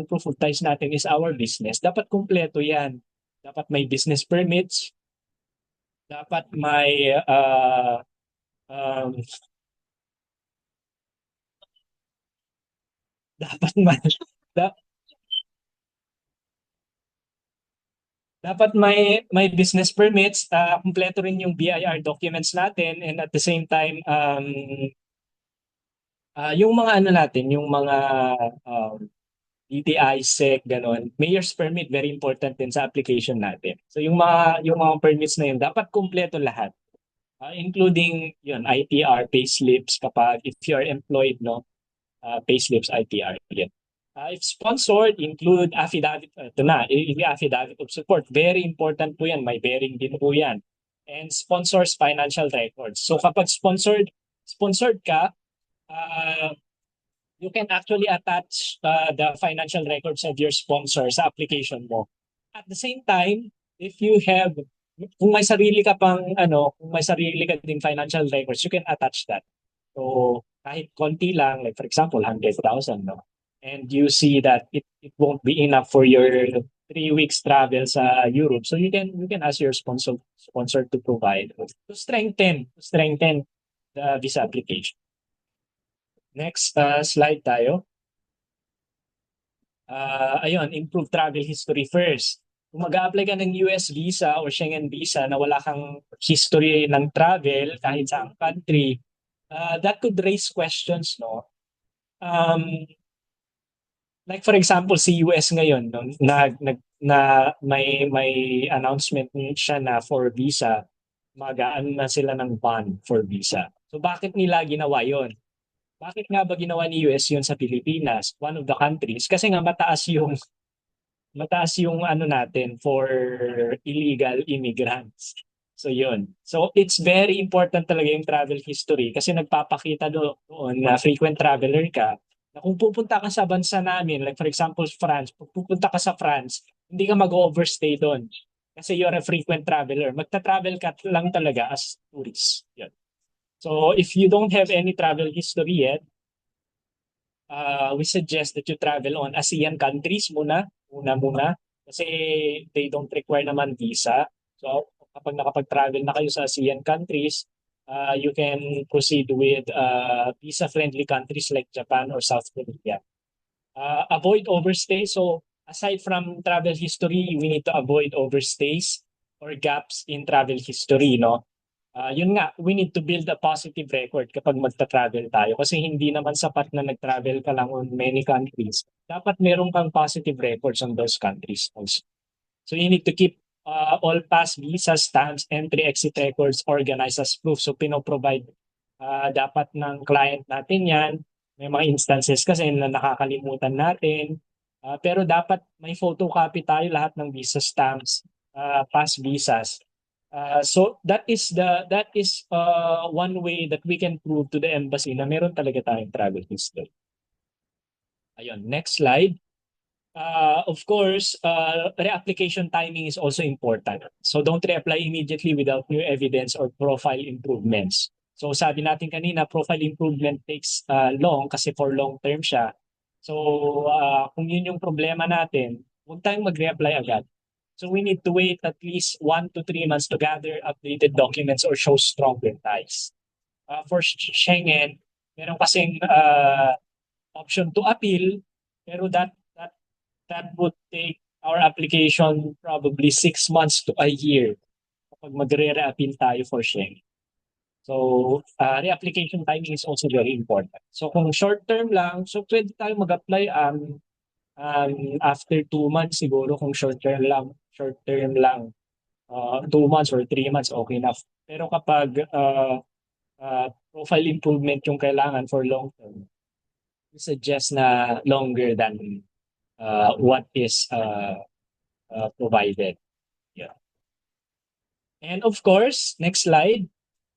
proof of ties natin is our business, dapat kumpleto yan. Dapat may business permits, dapat may um, dapat may da- dapat may business permits, kumpleto rin yung BIR documents natin, and at the same time yung mga ano natin, yung mga um, DTI, SEC, ganon. Mayor's permit, very important din sa application natin. So yung mga permits na yun, dapat kumpleto lahat. Including yun, ITR, payslips kapag if you're employed, no? Payslips, ITR. Yun. If sponsored, include affidavit, ito na, yung affidavit of support. Very important po yan, may bearing din po yan. And sponsors financial records. So kapag sponsored ka, uh, you can actually attach the financial records of your sponsor sa application mo. At the same time, if you have, kung may sarili ka pang, kung may sarili ka ding financial records, you can attach that. So, kahit konti lang, like for example, 100,000, no? And you see that it won't be enough for your 3 weeks travel sa Europe. So you can ask your sponsor to provide to strengthen the visa application. Next slide tayo. Ayun, improve travel history first. Kung mag-a-apply ka ng US visa or Schengen visa na wala kang history ng travel kahit sa country, that could raise questions, no? Like for example, si US ngayon, no, na may announcement siya na for visa, magaan na sila ng ban for visa. So bakit nila ginawa 'yon? Bakit nga ba ginawa ni US 'yon sa Pilipinas, one of the countries? Kasi nga mataas yung ano natin for illegal immigrants. So yun. So it's very important talaga yung travel history kasi nagpapakita doon na frequent traveler ka, na kung pupunta ka sa bansa namin, like for example France, kung pupunta ka sa France, hindi ka mag-overstay doon kasi you're a frequent traveler. Magta-travel ka lang talaga as tourist. Yun. So if you don't have any travel history yet, we suggest that you travel on ASEAN countries muna, kasi they don't require naman visa. So kapag nakapag-travel na kayo sa ASEAN countries, you can proceed with visa-friendly countries like Japan or South Korea. Avoid overstay. So aside from travel history, we need to avoid overstays or gaps in travel history, no? Yun nga, we need to build a positive record kapag magta-travel tayo kasi hindi naman sapat na nag-travel ka lang on many countries. Dapat meron kang positive records on those countries also. So you need to keep all past visa stamps, entry, exit records organized as proof. So pinoprovide dapat ng client natin yan. May mga instances kasi na nakakalimutan natin. Pero dapat may photocopy tayo lahat ng visa stamps, past visas. So that is one way that we can prove to the embassy na meron talaga tayong travel history. Ayun, next slide. Of course, reapplication timing is also important. So don't reapply immediately without new evidence or profile improvements. So sabi natin kanina, profile improvement takes long kasi for long term siya. So kung yun yung problema natin, huwag tayong mag-reapply agad. So we need to wait at least 1 to 3 months to gather updated documents or show stronger ties. For Schengen, meron kasing option to appeal, pero that would take our application probably 6 months to a year kapag magre-reappeal tayo for Schengen. So, reapplication timing is also very important. So, kung short term lang, so pwede tayo mag-apply after 2 months siguro kung short term lang. 2 months or 3 months, okay na. Pero kapag profile improvement yung kailangan for long term, we suggest na longer than what is provided. Yeah. And of course, next slide,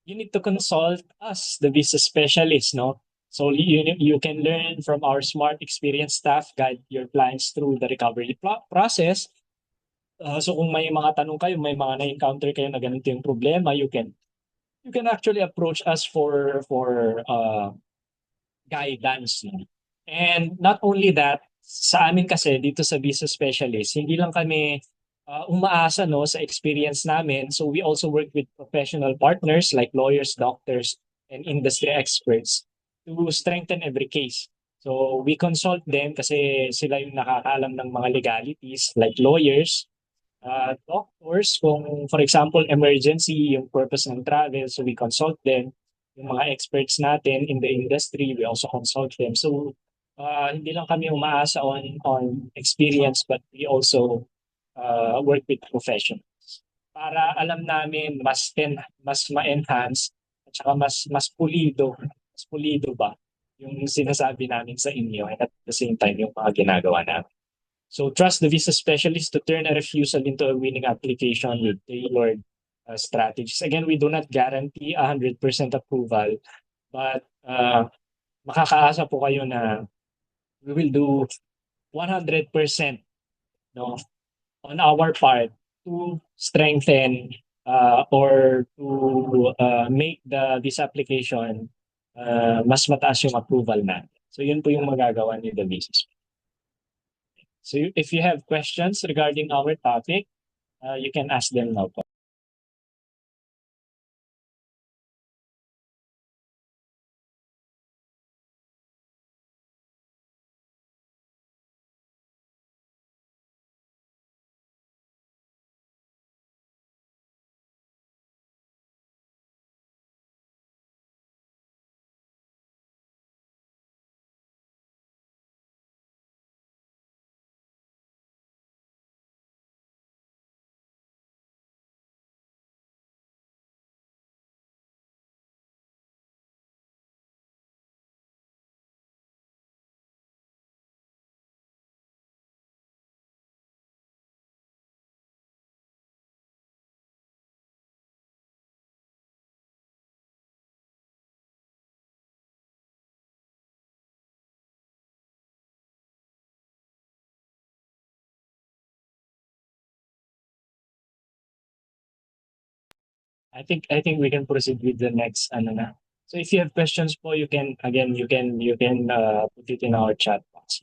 you need to consult us, the visa specialist, no? So you can learn from our smart, experienced staff, guide your clients through the recovery process. So kung may mga tanong kayo, may mga na-encounter kayo na ganito yung problema, you can actually approach us for guidance. And not only that, sa amin kasi dito sa visa specialist, hindi lang kami umaasa no sa experience namin. So we also work with professional partners like lawyers, doctors, and industry experts to strengthen every case. So we consult them kasi sila yung nakakaalam ng mga legalities like lawyers, doctors, kung for example emergency, yung purpose ng travel, so we consult them. Yung mga experts natin in the industry, we also consult them. So hindi lang kami umaasa on experience, but we also work with professionals para alam namin mas ma-enhance at saka mas pulido ba yung sinasabi namin sa inyo, and at the same time yung mga ginagawa namin. So trust the visa specialist to turn a refusal into a winning application with tailored strategies. Again, we do not guarantee 100% approval, but makakaasa po kayo na we will do 100% no, on our part to strengthen or to make this application mas mataas yung approval natin. So yun po yung magagawa ni the visa. So if you have questions regarding our topic, you can ask them now po. I think we can proceed with the next ano na. So if you have questions po, you can put it in our chat box.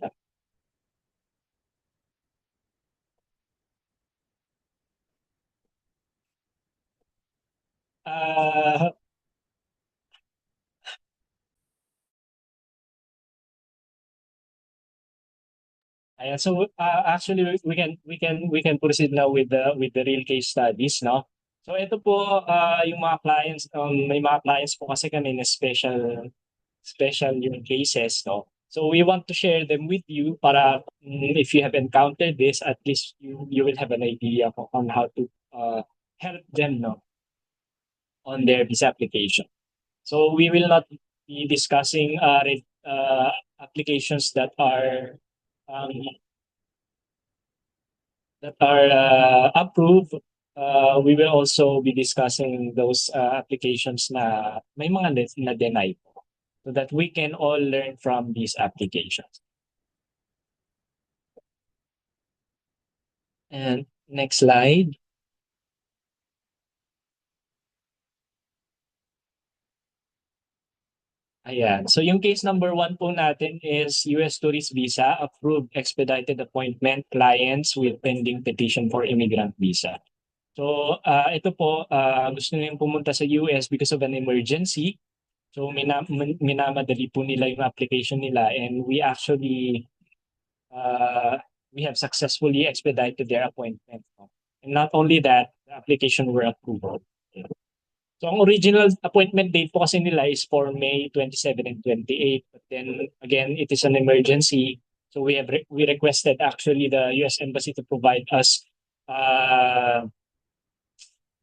Uh, Ayan, so actually we can proceed now with the real case studies, no? So ito po yung mga clients, may mga clients po kasi kami na special yung cases, no? So we want to share them with you para if you have encountered this, at least you will have an idea on how to help them, no, on their visa application. So we will not be discussing applications that are approved. We will also be discussing those applications na may mga na-deny po, so that we can all learn from these applications. And next slide. Ayan. So yung case number 1 po natin is US Tourist Visa, approved expedited appointment clients with pending petition for immigrant visa. So ito po, gusto nilang pumunta sa US because of an emergency. So minamadali po nila yung application nila, and we actually we have successfully expedited their appointment. And not only that, the application were approved. So ang original appointment date po kasi nila is for May 27 and 28. But then again, it is an emergency. So we requested actually the US Embassy to provide us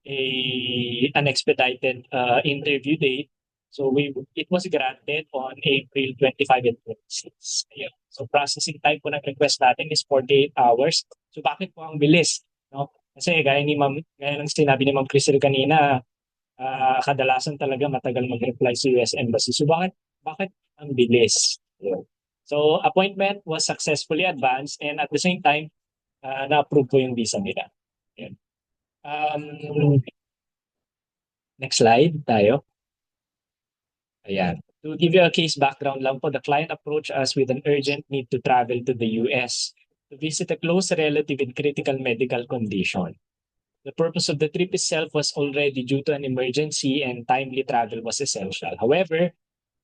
an expedited interview date. So it was granted on April 25 and 26. Ayun. So processing time po ng request natin is 48 hours. So bakit po ang bilis? No? Kasi gaya ng sinabi ni Ma'am Crisel kanina, kadalasan talaga matagal mag-reply sa US Embassy. So bakit ang bilis? Ayun. So appointment was successfully advanced, and at the same time, na-approve po yung visa nila. Ayun. Next slide tayo. Ayan. To give you a case background lang po, the client approached us with an urgent need to travel to the US to visit a close relative in critical medical condition. The purpose of the trip itself was already due to an emergency and timely travel was essential. However,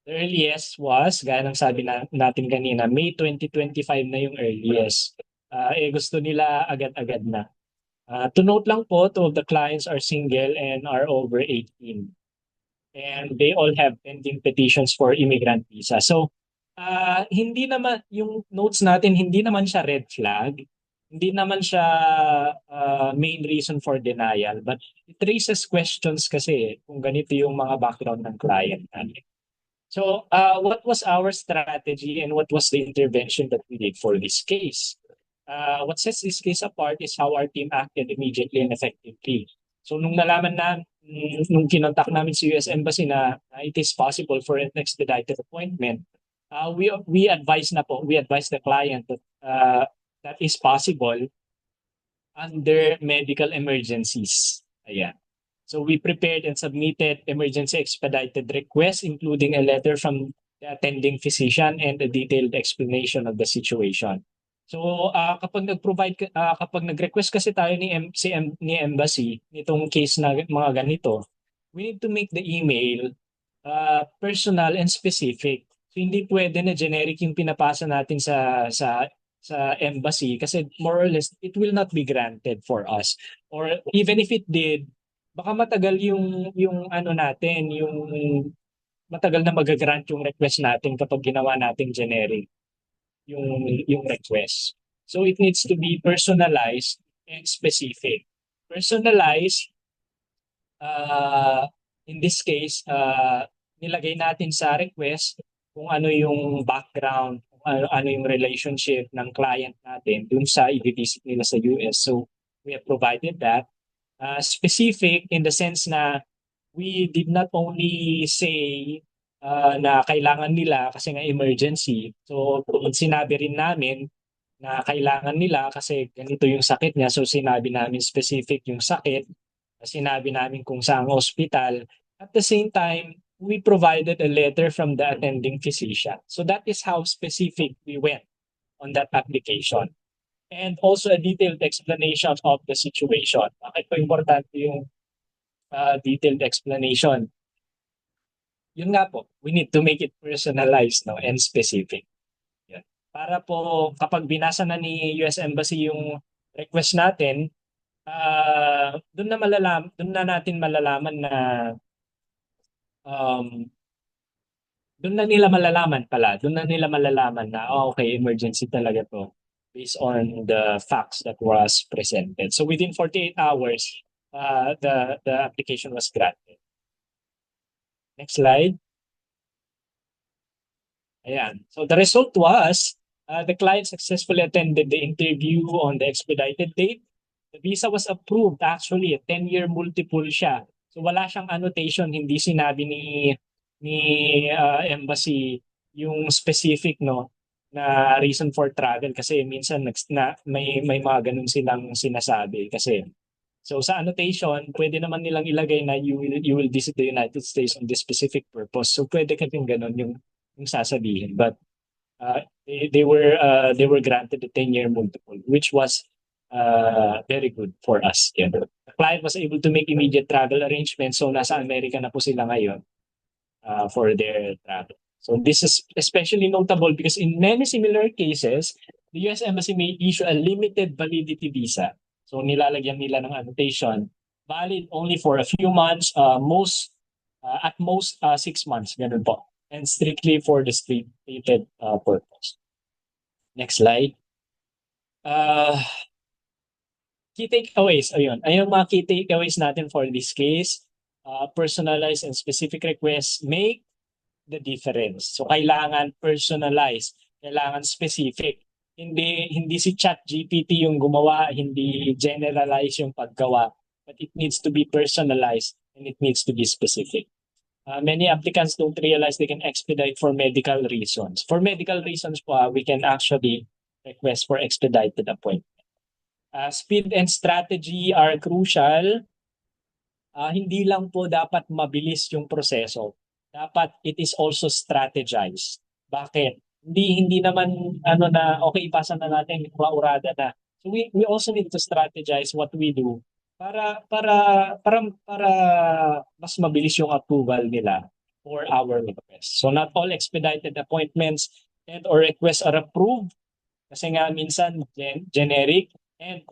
the earliest was, gaya ng sabi natin kanina, May 2025 na yung earliest. Gusto nila agad-agad na. To note lang po, two of the clients are single and are over 18. And they all have pending petitions for immigrant visa. So, hindi naman, yung notes natin, hindi naman siya red flag. Hindi naman siya main reason for denial. But it raises questions kasi kung ganito yung mga background ng client natin. So, what was our strategy and what was the intervention that we did for this case? What sets this case apart is how our team acted immediately and effectively. So, nung kinontak namin sa US Embassy na it is possible for an expedited appointment, we advised the client that that is possible under medical emergencies. Ayan. So we prepared and submitted emergency expedited requests, including a letter from the attending physician and a detailed explanation of the situation. So kapag nag-request kasi tayo ni Embassy nitong case na mga ganito, we need to make the email personal and specific. So hindi pwede na generic yung pinapasa natin sa embassy kasi more or less it will not be granted for us. Or even if it did, baka matagal yung ano natin, yung matagal na mag-grant yung request natin kapag ginawa nating generic yung request. So it needs to be personalized and specific. Personalized, in this case, nilagay natin sa request kung ano yung background, kung ano yung relationship ng client natin dun sa i-visit nila sa US. So we have provided that. Specific in the sense na we did not only say na kailangan nila kasi nga emergency. So sinabi rin namin na kailangan nila kasi ganito yung sakit niya. So sinabi namin specific yung sakit. Sinabi namin kung saan hospital. At the same time, we provided a letter from the attending physician. So that is how specific we went on that application. And also a detailed explanation of the situation. Bakit po importante yung detailed explanation? Yun nga po, we need to make it personalized and specific. Yan. Para po kapag binasa na ni US Embassy yung request natin, doon na natin malalaman na doon na nila malalaman na okay, emergency talaga to based on the facts that was presented. So within 48 hours, the application was granted. Next slide. Ayan. So the result was the client successfully attended the interview on the expedited date. The visa was approved actually, 10-year multiple siya. So wala siyang annotation, hindi sinabi ni embassy yung specific na reason for travel kasi minsan may mga ganun silang sinasabi kasi. So sa annotation, pwede naman nilang ilagay na you will visit the United States on this specific purpose. So pwede kasing ganun yung sasabihin. But they were granted a 10-year multiple, which was very good for us. Yeah. The client was able to make immediate travel arrangements. So nasa America na po sila ngayon for their travel. So this is especially notable because in many similar cases, the US Embassy may issue a limited validity visa. So nilalagyan nila ng annotation, valid only for a few months, at most 6 months, ganun po. And strictly for the stated purpose. Next slide. Key takeaways, ayun mga key takeaways natin for this case. Personalized and specific requests make the difference. So kailangan personalized, kailangan specific. Hindi si ChatGPT yung gumawa, hindi generalize yung paggawa, but it needs to be personalized and it needs to be specific. Many applicants don't realize they can expedite for medical reasons. For medical reasons po, we can actually request for expedited appointment. Speed and strategy are crucial. Hindi lang po dapat mabilis yung proseso. Dapat it is also strategized. Bakit? hindi naman ano na okay ipasa na natin maurada na. So we also need to strategize what we do para mas mabilis yung approval nila for our request. So not all expedited appointments and or requests are approved kasi nga minsan generic. And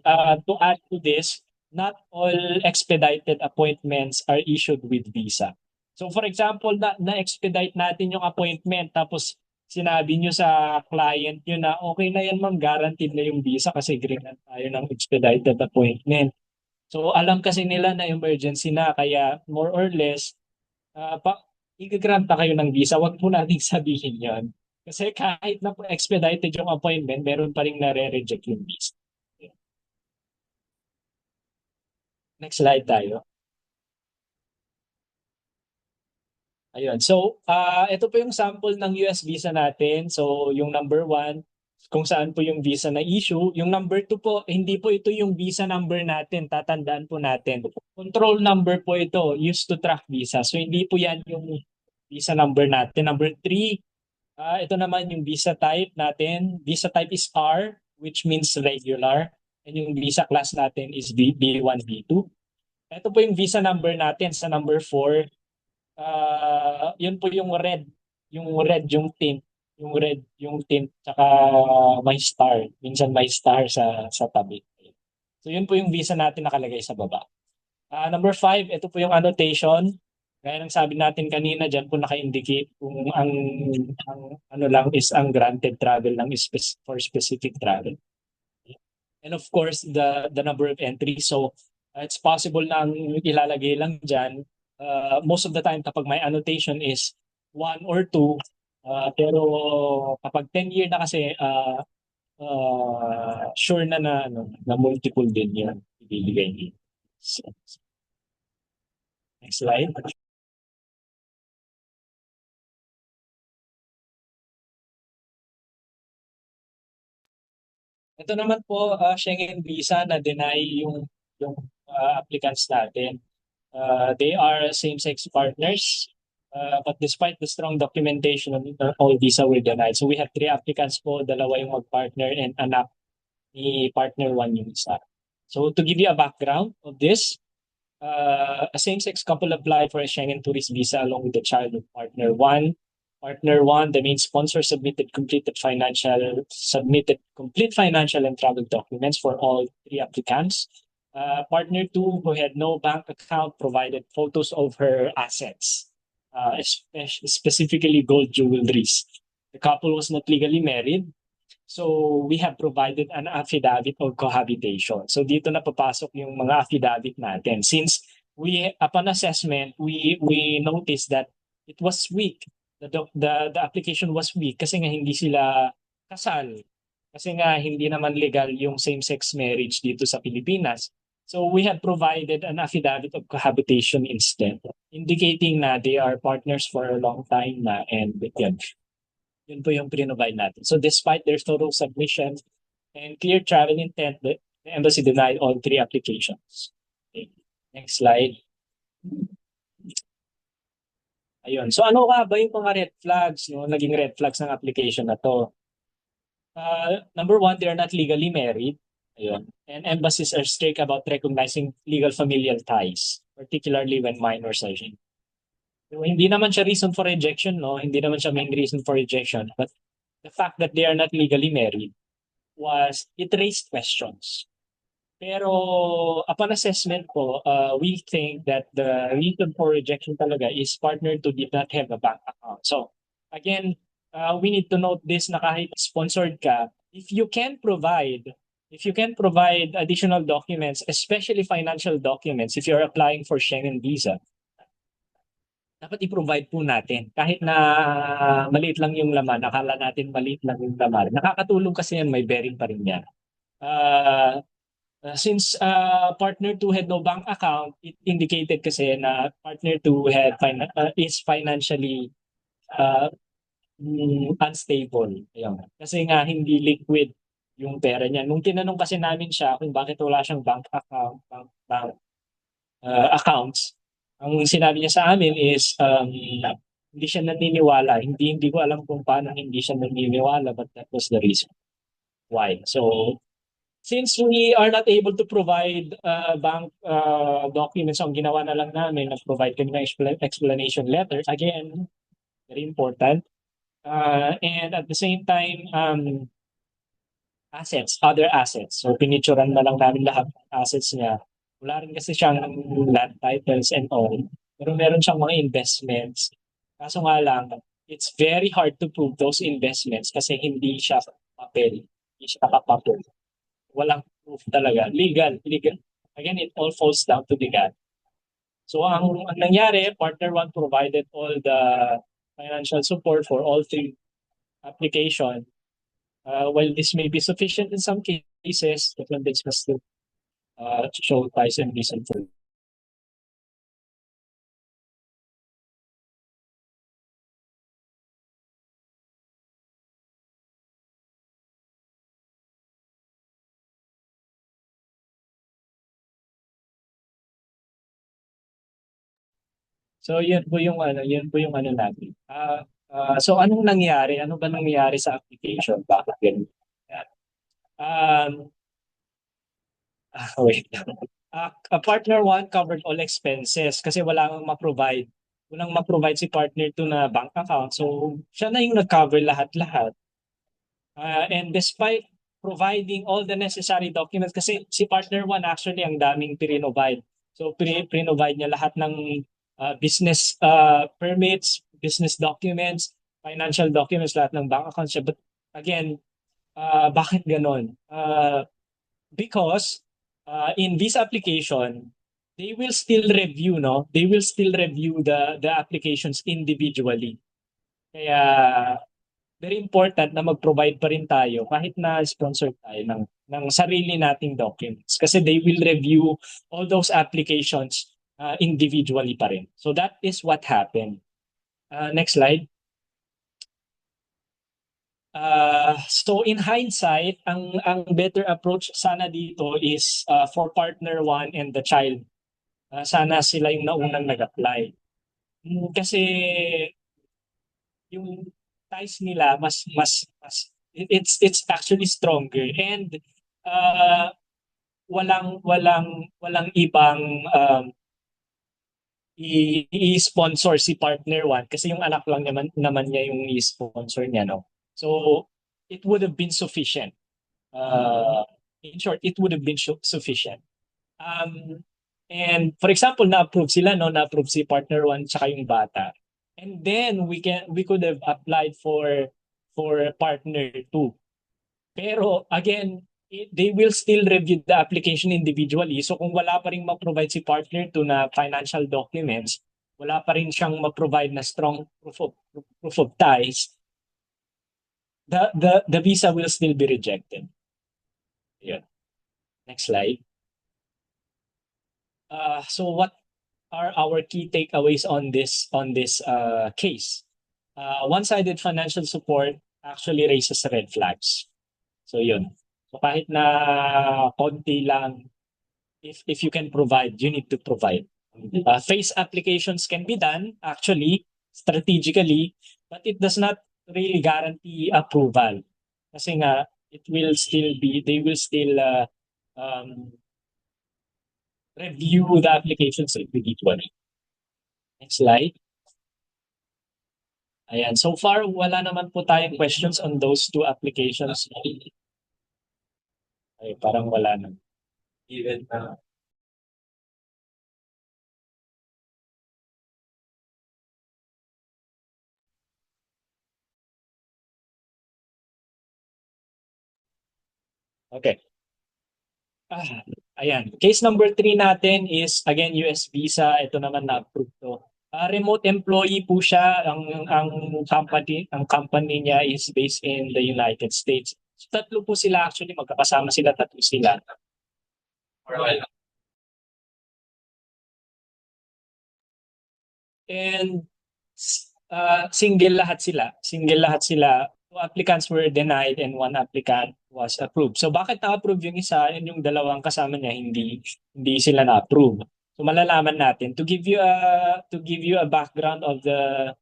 to add to this, not all expedited appointments are issued with visa. So for example, na-expedite natin yung appointment tapos sinabi nyo sa client nyo na okay na yan ma'am, guaranteed na yung visa kasi grant tayo ng expedited appointment. So alam kasi nila na emergency na kaya more or less i-grant na kayo ng visa. Wag po nating sabihin yon. Kasi kahit na po expedited yung appointment, meron pa rin nare-reject yung visa. Next slide tayo. Ayun. So, ito po yung sample ng US visa natin. So, yung number 1, kung saan po yung visa na issue. Yung number 2 po, hindi po ito yung visa number natin. Tatandaan po natin. Control number po ito, used to track visa. So, hindi po yan yung visa number natin. Number 3, ito naman yung visa type natin. Visa type is R, which means regular. And yung visa class natin is B1, B2. Ito po yung visa number natin sa number 4. Yun po yung red. Yung red yung tint. Yung red yung tint. Tsaka may star. Minsan may star sa tabi. So yun po yung visa natin nakalagay sa baba. Number 5, ito po yung annotation. Gaya ng sabi natin kanina, dyan po naka-indicate kung ang ano lang is ang granted travel lang is for specific travel. And of course, the number of entries. So, it's possible na ang ilalagay lang dyan. Most of the time, kapag may annotation is 1 or 2. Pero kapag 10-year na kasi, sure na multiple din yun ibibigay niyo. So, next slide. Ito naman po, Schengen visa na deny yung applicants natin. They are same-sex partners, but despite the strong documentation, all visa were denied. So we have 3 applicants po, 2 yung mag-partner and anak ni partner 1 yung isa. So to give you a background of this, a same-sex couple applied for a Schengen tourist visa along with the child of partner 1. Partner 1, the main sponsor, submitted complete financial and travel documents for all 3 applicants. Partner 2, who had no bank account, provided photos of her assets, specifically gold jewelries. The couple was not legally married, so we have provided an affidavit of cohabitation. So dito na papasok yung mga affidavit natin. Since upon assessment, we noticed that it was weak. The application was weak kasi nga hindi sila kasal. Kasi nga hindi naman legal yung same-sex marriage dito sa Pilipinas. So we have provided an affidavit of cohabitation instead, indicating na they are partners for a long time na and yun po yung provide natin. So despite their thorough submission and clear travel intent, the embassy denied all 3 applications. Okay. Next slide. Ayun. So ano ba yung mga red flags, naging red flags ng application na to? Number 1, they are not legally married. Ayun. And embassies are strict about recognizing legal familial ties, particularly when minors are in. So, hindi naman siya reason for rejection, no? Hindi naman siya main reason for rejection. But the fact that they are not legally married it raised questions. Pero upon assessment po, we think that the reason for rejection talaga is partner 2 did not have a bank account. So again, we need to note this na kahit sponsored ka, if you can provide additional documents, especially financial documents, if you're applying for Schengen visa, dapat i-provide po natin. Kahit na maliit lang yung laman, akala natin maliit lang yung laman. Nakakatulong kasi yan, may bearing pa rin yan. Since partner 2 had no bank account, it indicated kasi na partner 2 is financially unstable. Ayun. Kasi nga hindi liquid yung pera niya. Nung tinanong kasi namin siya kung bakit wala siyang bank account, accounts, ang sinabi niya sa amin is hindi siya naniniwala. Hindi ko alam kung paano hindi siya naniniwala, but that was the reason why. So, since we are not able to provide bank documents, ang ginawa na lang namin, nag-provide kami ng explanation letter. Again, very important. And at the same time, other assets. So, pinicturan na lang namin lahat ng assets niya. Wala rin kasi siyang land titles and all. Pero meron siyang mga investments. Kaso nga lang, it's very hard to prove those investments kasi hindi siya papel. Hindi siya nakapapel. Walang proof talaga. Legal. Again, it all falls down to legal. So ang nangyari, partner 1 provided all the financial support for all 3 application. While this may be sufficient in some cases, the defendants must still show ties and reason for it. So yun po yung ano natin. So anong nangyari? Ano ba nangyari sa application? Bakit ganun? Wait. Partner 1 covered all expenses kasi wala nang ma-provide. Walang ma-provide si partner 2 na bank account. So siya na yung nag-cover lahat-lahat. And despite providing all the necessary documents, kasi si partner 1 actually ang daming pre-provide. So pre-provide niya lahat ng business permits, business documents, financial documents, lahat ng bank accounts. But again, bakit ganon? Because in this application, they will still review, no? They will still review the applications individually. Kaya very important na mag-provide pa rin tayo kahit na sponsor tayo ng sarili nating documents kasi they will review all those applications individually pa rin. So that is what happened. Next slide. So in hindsight, ang better approach sana dito is for partner 1 and the child. Sana sila yung naunang nag-apply. Kasi yung ties nila mas it's actually stronger and walang ibang i-sponsor si partner 1 kasi yung anak lang naman niya yung i-sponsor niya, no? So it would have been sufficient. In short, it would have been sufficient. And for example, na-approve sila, no? Na-approve si partner 1 tsaka yung bata. And then we could have applied for partner 2. Pero again, they will still review the application individually. So kung wala pa rin ma-provide si partner 2 na financial documents, wala pa rin siyang ma-provide na strong proof of ties, the visa will still be rejected. Yeah. Next slide. So what are our key takeaways on this case? One-sided financial support actually raises red flags. So yun. So kahit na konti lang, if you can provide, you need to provide. Phase applications can be done actually strategically, but it does not really guarantee approval. Kasi nga they will still review the applications individually. Next slide. Ayan. So far, wala naman po tayong questions on those 2 applications. Ay, parang wala na. Even okay. Ayan. Case number 3 natin is, again, US visa. Ito naman na-approve to. Remote employee po siya. Ang company niya is based in the United States. So, 3 po sila actually. Magkakasama sila, 3 sila. And single lahat sila. 2 applicants were denied and 1 applicant was approved. So bakit na-approve yung isa and yung 2 kasama niya hindi sila na-approve? So malalaman natin to give you a background of the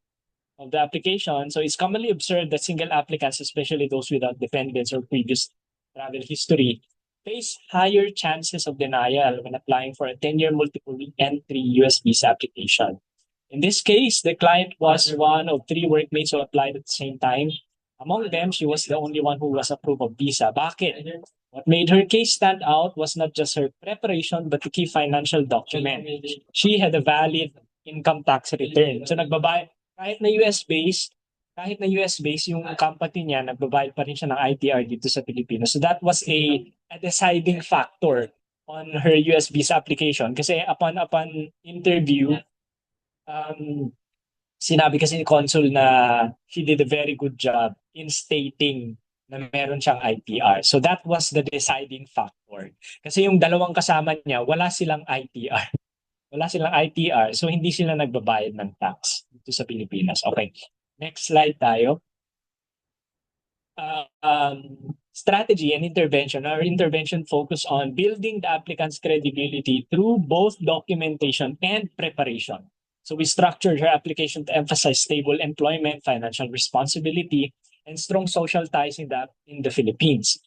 of the application. So it's commonly observed that single applicants, especially those without dependents or previous travel history, face higher chances of denial when applying for a 10-year multiple entry US visa application. In this case, the client was one of 3 workmates who applied at the same time. Among them, she was the only one who was approved of visa. Bakit? What made her case stand out was not just her preparation but the key financial document. She had a valid income tax return. So nagbabayad, kahit na US-based, yung company niya, nagbabayad pa rin siya ng ITR dito sa Pilipinas. So that was a deciding factor on her US visa application. Kasi upon interview, sinabi kasi ni Consul na she did a very good job in stating na meron siyang ITR. So that was the deciding factor. Kasi yung dalawang kasama niya, wala silang ITR. Wala silang ITR, so hindi sila nagbabayad ng tax dito sa Pilipinas. Okay, next slide tayo. Strategy and intervention. Our intervention focus on building the applicant's credibility through both documentation and preparation. So we structured her application to emphasize stable employment, financial responsibility, and strong social ties in the Philippines.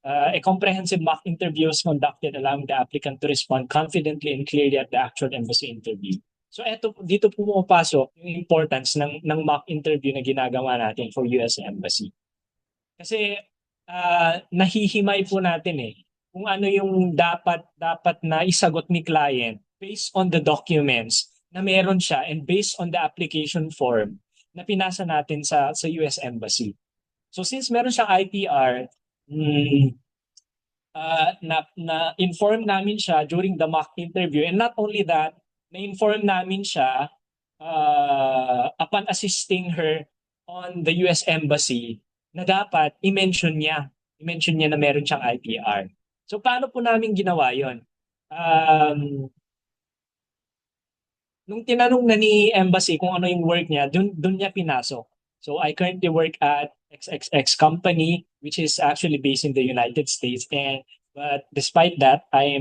A comprehensive mock interview was conducted, allowing the applicant to respond confidently and clearly at the actual embassy interview. So dito pumapasok yung importance ng mock interview na ginagawa natin for US Embassy. Kasi nahihimay po natin kung ano yung dapat na isagot ni client based on the documents na meron siya and based on the application form na pinasa natin sa US Embassy. So since meron siyang ITR, na-inform namin siya during the mock interview, and not only that, na-inform namin siya upon assisting her on the US Embassy na dapat i-mention niya na meron siyang ITR. So paano po namin ginawa yon? Nung tinanong na ni Embassy kung ano yung work niya, dun niya pinasok. So I currently work at XXX company, which is actually based in the United States, but despite that, I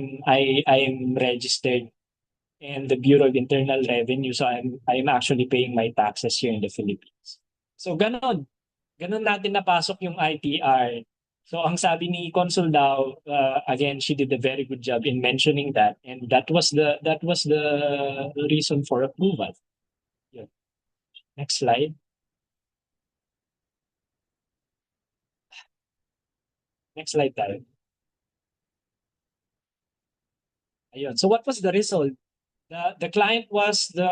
am registered in the Bureau of Internal Revenue, so I'm actually paying my taxes here in the Philippines. So ganon natin napasok yung ITR. So ang sabi ni Consul daw, again, she did a very good job in mentioning that, and that was the reason for approval. Yeah. Next slide. Next slide tayo. Ayun. So what was the result? The client was the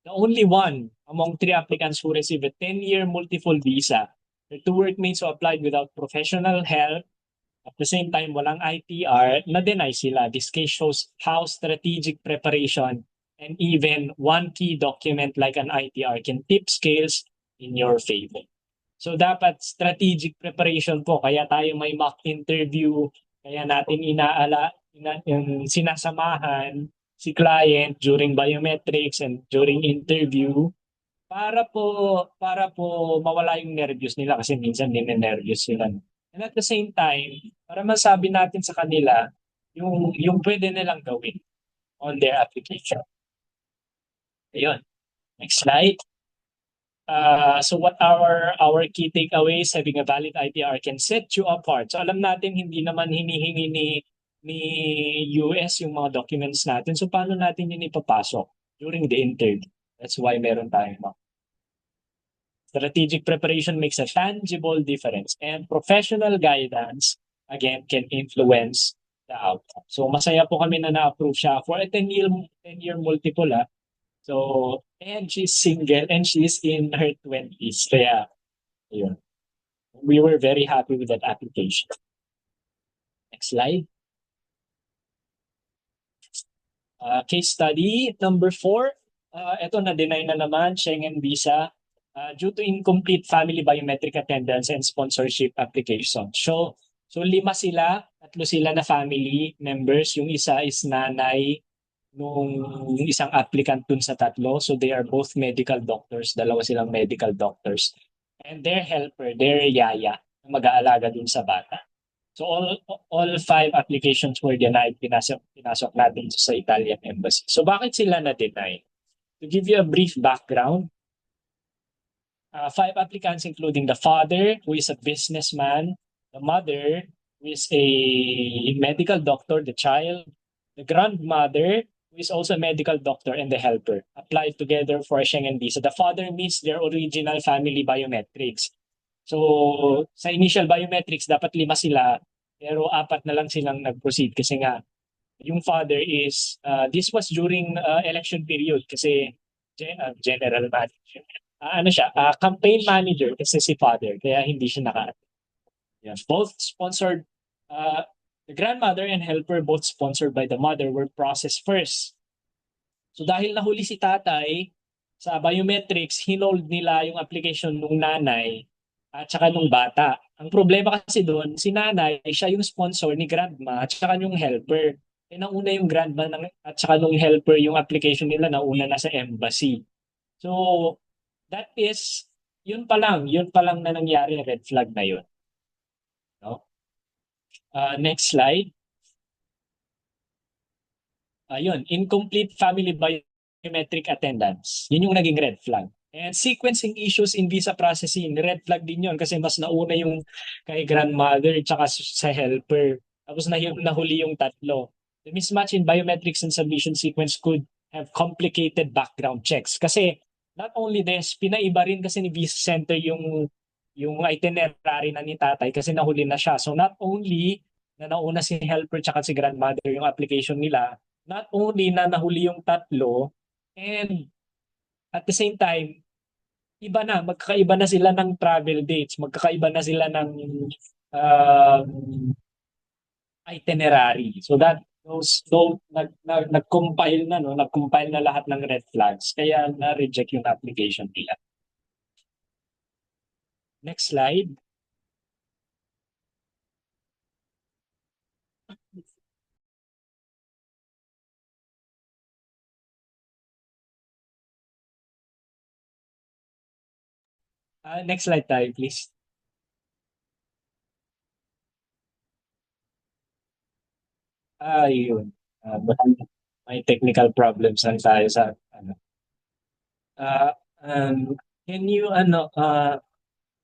only one among 3 applicants who received a 10-year multiple visa. The 2 workmates who applied without professional help, at the same time walang ITR, na-deny sila. This case shows how strategic preparation and even one key document like an ITR can tip scales in your favor. So dapat strategic preparation po, kaya tayo may mock interview, kaya natin sinasamahan si client during biometrics and during interview para po mawala yung nervyos nila kasi minsan nine-nervyos sila. And at the same time, para masabi natin sa kanila yung pwede nilang gawin on their application. Ayun. Next slide. So what are our key takeaways? Having a valid ITR can set you apart. So alam natin hindi naman hinihingi ni US yung mga documents natin. So paano natin yun ipapasok during the interview? That's why meron tayong mock. Strategic preparation makes a tangible difference, and professional guidance, again, can influence the outcome. So masaya po kami na na-approve siya for a 10-year multiple. So, and she's single and she's in her 20s. Kaya, yun. We were very happy with that application. Next slide. Case study number 4. Ito na-deny na naman, Schengen visa. Due to incomplete family biometric attendance and sponsorship application. So 5 sila, 3 sila na family members. Yung isa is nanay nung isang applicant dun sa 3. So they are both medical doctors. 2 silang medical doctors. And their helper, their yaya, na mag-aalaga dun sa bata. So all 5 applications were denied. Pinasok natin sa Italian Embassy. So bakit sila na-deny? To give you a brief background, 5 applicants, including the father, who is a businessman, the mother, who is a medical doctor, the child, the grandmother, who is also a medical doctor, and the helper, applied together for a Schengen visa. The father meets their original family biometrics. So, sa initial biometrics, dapat 5 sila, pero 4 na lang silang nag-proceed kasi nga, yung father is, this was during election period kasi general manager. Ano siya, campaign manager kasi si father, kaya hindi siya yeah. Both sponsored, the grandmother and helper, both sponsored by the mother, were processed first. So dahil nahuli si tatay sa biometrics, hinold nila yung application nung nanay at saka nung bata. Ang problema kasi doon, si nanay, siya yung sponsor ni grandma at saka yung helper. Eh nauna yung grandma at saka nung helper yung application nila, nauna na sa embassy. So that is, yun pa lang na nangyari, red flag na yun. No? Next slide. Ayun, incomplete family biometric attendance. Yun yung naging red flag. And sequencing issues in visa processing, red flag din yun kasi mas nauna yung kay grandmother tsaka sa helper. Tapos nahuli yung tatlo. The mismatch in biometrics and submission sequence could have complicated background checks. Kasi not only this, pinaiba rin kasi ni Visa Center yung itinerary na ni tatay kasi nahuli na siya. So not only na nauna si helper tsaka si grandmother yung application nila, not only na nahuli yung tatlo, and at the same time, magkakaiba na sila ng travel dates, magkakaiba na sila ng itinerary. So that nag-compile na lahat ng red flags, kaya na-reject yung application nila. Next slide. Next slide tayo, please. Yun. May technical problems lang tayo sa ano. Can you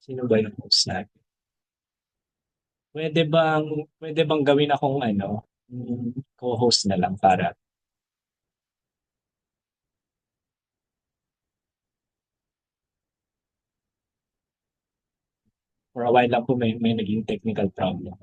sino ba yung host natin? Pwede bang gawin akong co-host na lang para for a while lang po may naging technical problem.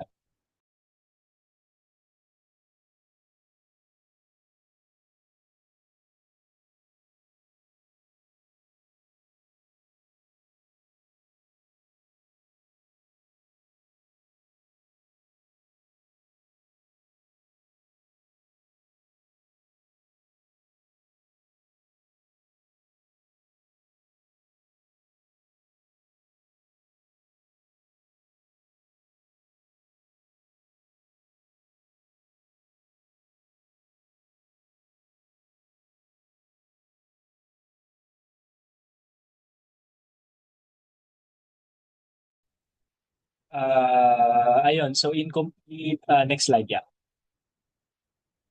Ayun, so incomplete, next slide, yeah.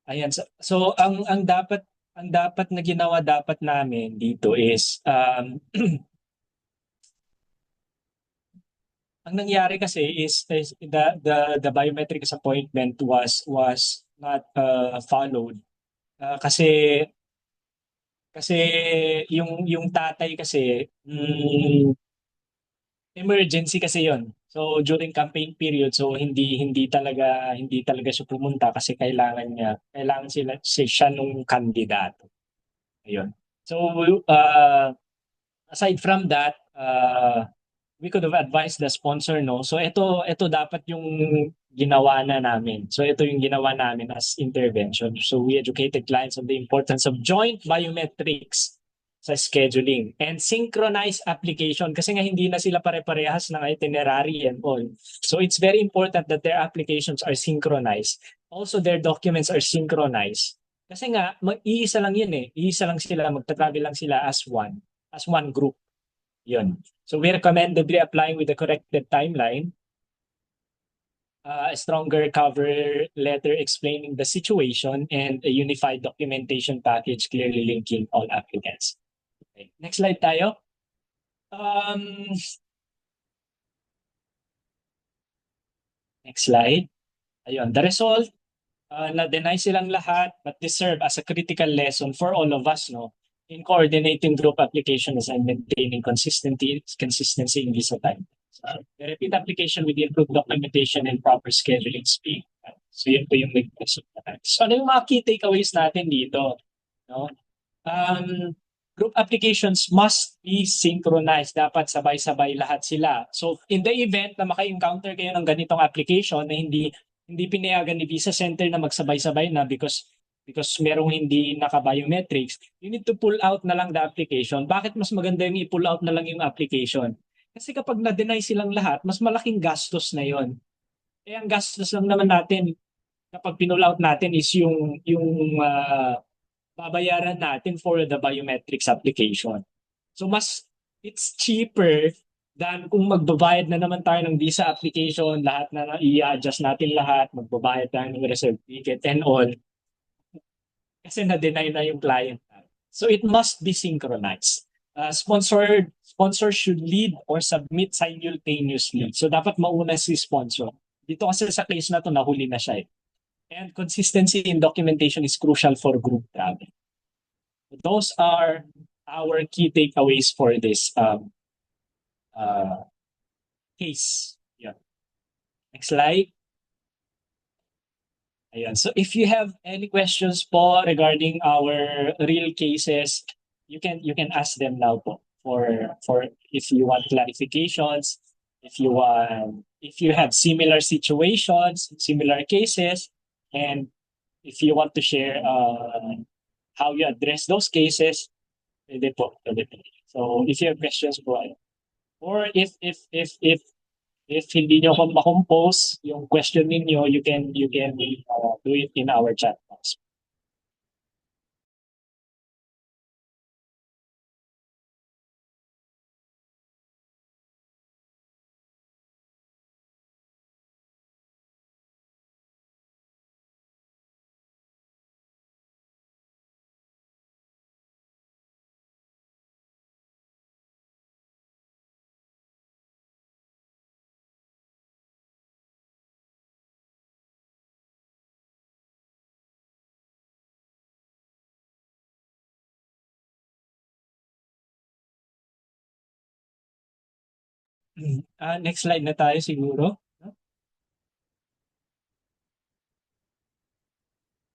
Ayan, so ang dapat na ginawa namin dito is ang nangyari kasi is the biometrics appointment was not followed kasi yung tatay kasi emergency kasi yon. So during campaign period, so hindi talaga siya pumunta kasi kailangan siya nung kandidato. Ayun. So aside from that, we could have advised the sponsor, no? So ito dapat yung ginawa na namin. So ito yung ginawa namin as intervention. So we educated clients on the importance of joint biometrics sa scheduling and synchronized application kasi nga hindi na sila pare-parehas ng itinerary and all. So it's very important that their applications are synchronized. Also their documents are synchronized. Kasi nga iisa lang yun eh. Iisa lang sila, magta-travel lang sila as one group. Yun. So we recommended applying with the corrected timeline, a stronger cover letter explaining the situation, and a unified documentation package clearly linking all applicants. Okay. Next slide tayo. Um, Next slide. Ayun, the result, na-deny silang lahat, but this serve as a critical lesson for all of us, no? In coordinating group applications and maintaining consistency in visa time. The repeat application with improved documentation and proper scheduling speed. So yun po yung nag-result na. So ano yung mga key takeaways natin dito? No? Um, Group applications must be synchronized. Dapat sabay-sabay lahat sila. So in the event na maka-encounter kayo ng ganitong application na hindi pinayagan ni Visa Center na magsabay-sabay na because merong hindi naka-biometrics, you need to pull out na lang the application. Bakit mas maganda yung i-pull out na lang yung application? Kasi kapag na-deny silang lahat, mas malaking gastos na yon. Eh ang gastos lang naman natin kapag pinull out natin is yung babayaran natin for the biometrics application. So it's cheaper than kung magbabayad na naman tayo ng visa application, lahat na i-adjust natin lahat, magbabayad tayo ng reserve ticket and all. Kasi na-deny na yung client. So it must be synchronized. Sponsor should lead or submit simultaneously. So dapat mauna si sponsor. Dito kasi sa case na to, nahuli na siya. And consistency in documentation is crucial for group travel. Those are our key takeaways for this case. Yeah. Next slide. Ayan. So if you have any questions po regarding our real cases, you can ask them now po for if you want clarifications, if you have similar situations, similar cases, and if you want to share how you address those cases, pwede po. So if you have questions po, or if hindi nyo ma-compose yung question ninyo, you can do it in our chat box. Next slide na tayo siguro.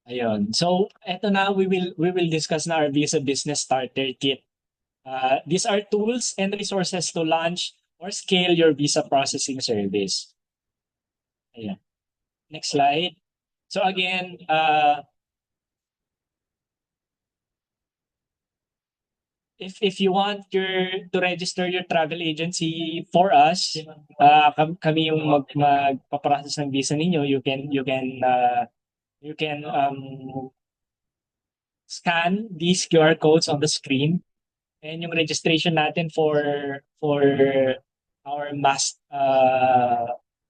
Ayun. So, eto na, we will discuss na our Visa Business Starter Kit. These are tools and resources to launch or scale your visa processing service. Ayan. Next slide. So again, if you want to register your travel agency for us, kami yung magpaprocess ng visa ninyo, you can scan these QR codes on the screen, and yung registration natin for our mass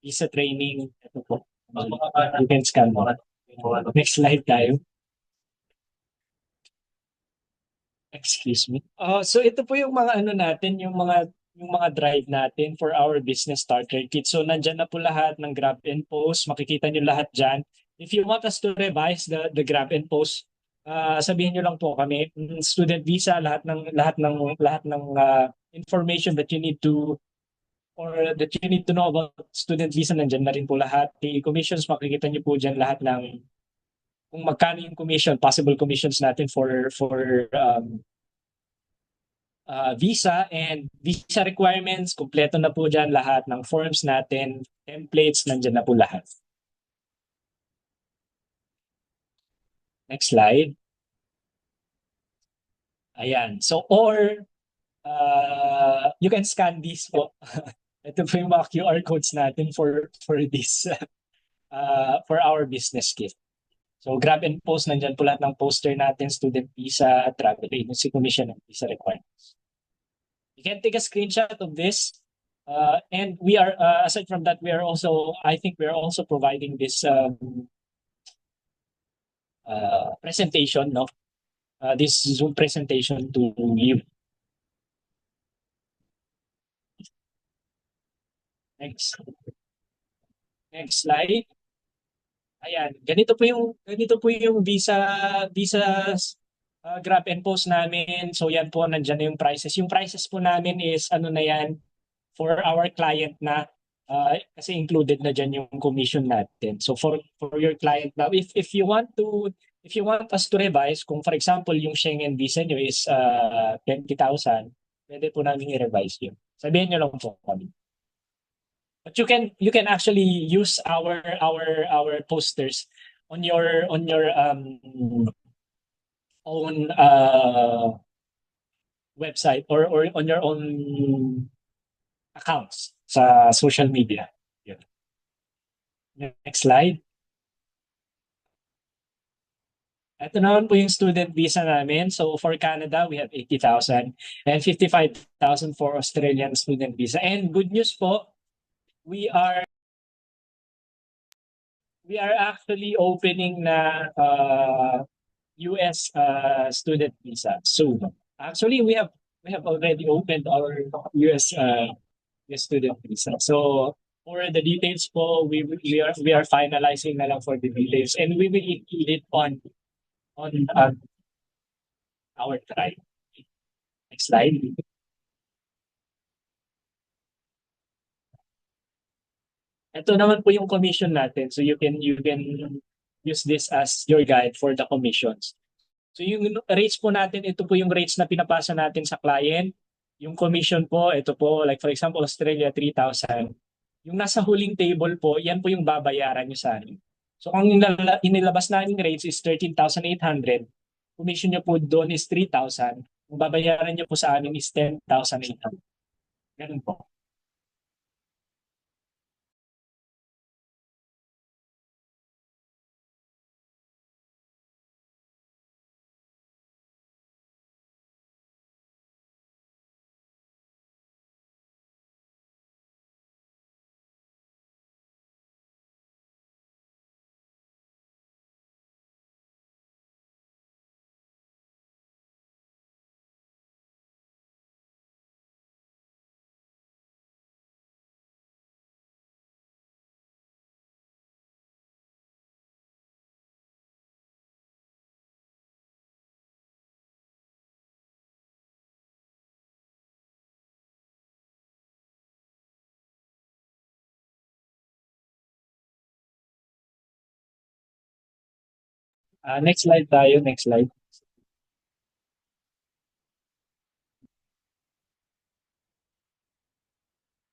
visa training, ito po. You can scan mo. Next slide tayo. Excuse me. So ito po yung mga ano natin, yung mga drive natin for our business starter kit. So nandyan na po lahat ng Grab and Post. Makikita nyo lahat dyan. If you want us to revise the Grab and Post, sabihin nyo lang po kami. Student visa, lahat ng information that you need to know about student visa, nandyan na rin po lahat. The commissions, makikita nyo po dyan lahat ng kung magkano yung commission, possible commissions natin for visa and visa requirements, kumpleto na po dyan lahat ng forms natin, templates, nandyan na po lahat. Next slide. Ayan. So, or you can scan these po. Ito po yung mga QR codes natin for this, for our business kit. So Grab and Post, nandyan po lahat ng poster natin, student visa, travel agency commission, and visa requirements. You can take a screenshot of this. And we are, aside from that, I think we are also providing this presentation, no? This Zoom presentation to you. Next. Next slide. Ayan, ganito po yung visa grab and post namin. So yan po, nandiyan na yung prices. Yung prices po namin is ano na yan for our client na kasi included na dyan yung commission natin. So for your client now, if you want us to revise, kung for example yung Schengen visa nyo is 20,000, pwede po namin i-revise yun. Sabihin nyo lang po kami. But you can actually use our posters on your own website or on your own accounts sa social media. Yun. Next slide. Ito naman po yung student visa namin. So for Canada, we have 80,000 and 55,000 for Australian student visa. And good news po, we are actually opening na US student visa soon. Actually, we have already opened our US student visa. So for the details po, we are finalizing na lang for the details, and we will include it on our tribe. Next slide. Ito naman po yung commission natin. So you can use this as your guide for the commissions. So yung rates po natin, ito po yung rates na pinapasa natin sa client. Yung commission po, ito po, like for example, Australia, 3,000. Yung nasa huling table po, yan po yung babayaran nyo sa amin. So kung inilabas namin rates is 13,800, commission nyo po doon is 3,000. Yung babayaran nyo po sa amin is 10,800. Ganun po. Next slide tayo, next slide.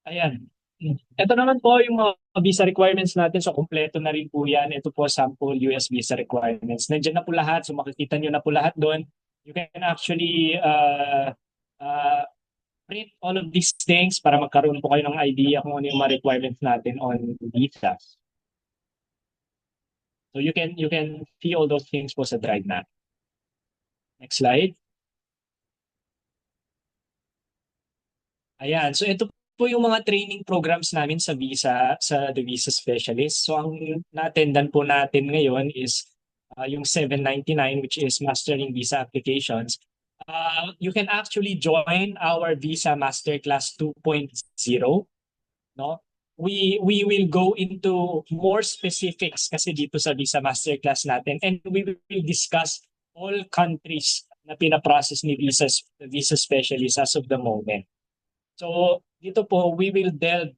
Ayan. Ito naman po yung mga visa requirements natin. So, kompleto na rin po yan. Ito po, sample US visa requirements. Nandiyan na po lahat. So, makikita nyo na po lahat doon. You can actually uh, print all of these things para magkaroon po kayo ng idea kung ano yung mga requirements natin on visa. So, you can see all those things po sa drive na. Next slide. Ayan. So, ito po yung mga training programs namin sa The Visa Specialist. So ang na-attendan po natin ngayon is yung 799, which is Mastering Visa Applications. You can actually join our Visa Masterclass 2.0. No? We will go into more specifics kasi dito sa Visa Masterclass natin, and we will discuss all countries na pinaprocess ni Visa Specialist as of the moment. So dito po, we will delve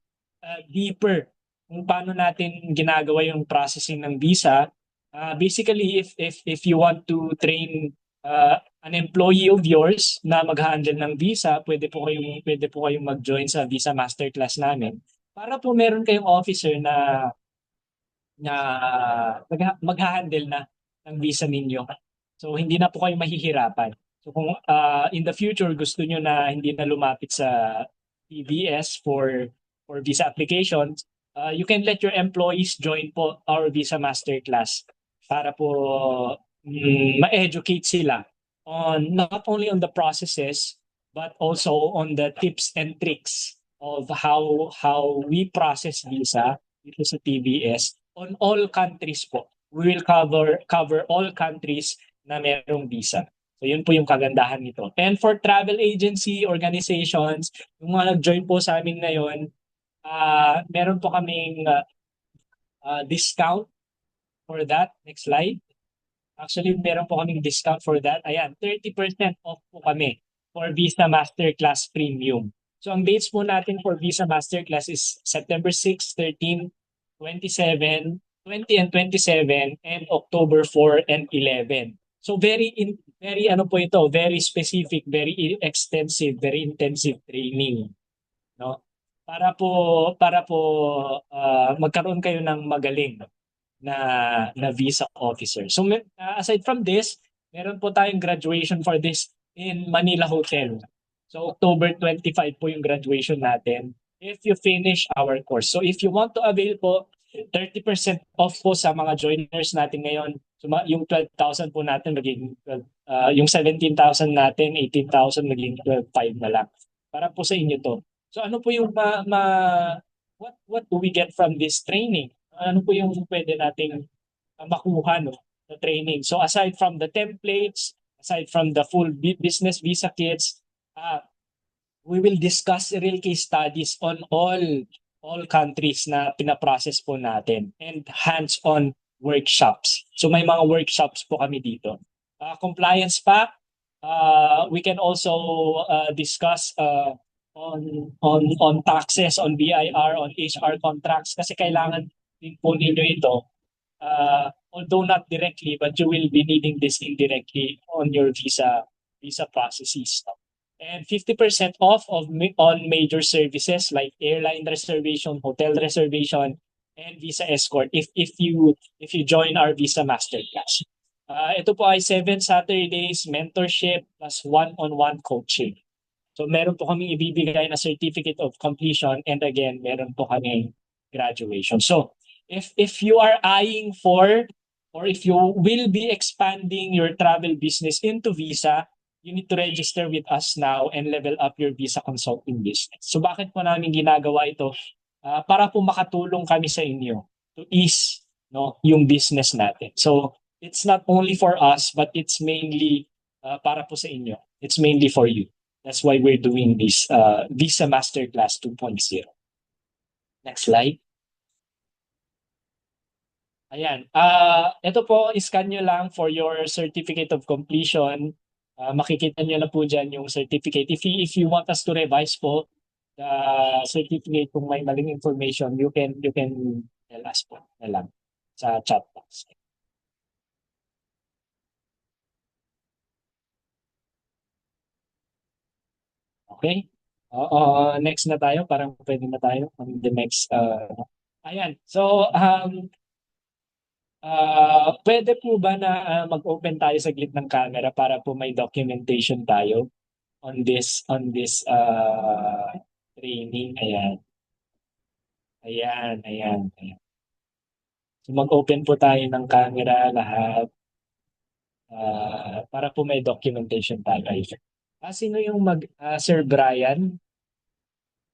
deeper kung paano natin ginagawa yung processing ng visa. Basically, if you want to train an employee of yours na mag-handle ng visa, pwede po kayong mag-join sa Visa Masterclass namin para po meron kayong officer na mag-handle na ng visa ninyo. So hindi na po kayo mahihirapan. So kung in the future gusto nyo na hindi na lumapit sa TVS for visa applications, you can let your employees join po our Visa Masterclass para po ma-educate sila on not only on the processes but also on the tips and tricks of how we process visa dito sa TVS on all countries po. We will cover all countries na merong visa. So yun po yung kagandahan nito. And for travel agency organizations, yung mga nag-join po sa amin ngayon, Meron po kaming discount for that. Next slide. Actually, meron po kaming discount for that. Ayan, 30% off po kami for Visa Masterclass Premium. So ang dates po natin for Visa Masterclass is September 6, 13, 27, 20 and 27, and October 4 and 11. So very ano po ito, very specific, very extensive, very intensive training, no? Para po magkaroon kayo ng magaling na visa officer. So aside from this, meron po tayong graduation for this in Manila Hotel. So October 25 po yung graduation natin if you finish our course. So if you want to avail po, 30% off po sa mga joiners natin ngayon. So yung 12,000 po natin magiging yung 17,000 natin, 18,000 magiging 12,500 na lang. Para po sa inyo to. So ano po yung what do we get from this training? Ano po yung pwede nating makuha na training? So aside from the templates, aside from the full business visa kits, we will discuss real case studies on all countries na pinaprocess po natin and hands-on workshops. So may mga workshops po kami dito. Compliance pack, we can also discuss on taxes, on BIR, on HR contracts kasi kailangan din po ninyo ito. Although not directly, but you will be needing this indirectly on your visa processes. And 50% off on major services like airline reservation, hotel reservation, and visa escort if you join our Visa Masterclass. Ito po ay 7 Saturdays mentorship plus one-on-one coaching. So meron po kaming ibibigay na certificate of completion and again, meron po kaming graduation. So if you are eyeing for or if you will be expanding your travel business into visa, you need to register with us now and level up your visa consulting business. So bakit po namin ginagawa ito? Para po makatulong kami sa inyo to ease yung business natin. So it's not only for us but it's mainly para po sa inyo. It's mainly for you. That's why we're doing this Visa Masterclass 2.0. Next slide. Ayan. Ito po, iscan nyo lang for your certificate of completion. Makikita nyo na po dyan yung certificate. If you want us to revise po the certificate kung may maling information, you can tell us po na lang sa chat box. Okay? Next na tayo. Parang pwede na tayo on the next. Ayan. So, pwede po ba na mag-open tayo sa glit ng camera para po may documentation tayo on this training? Ayan. So mag-open po tayo ng camera lahat para po may documentation tayo. Sino yung Sir Brian?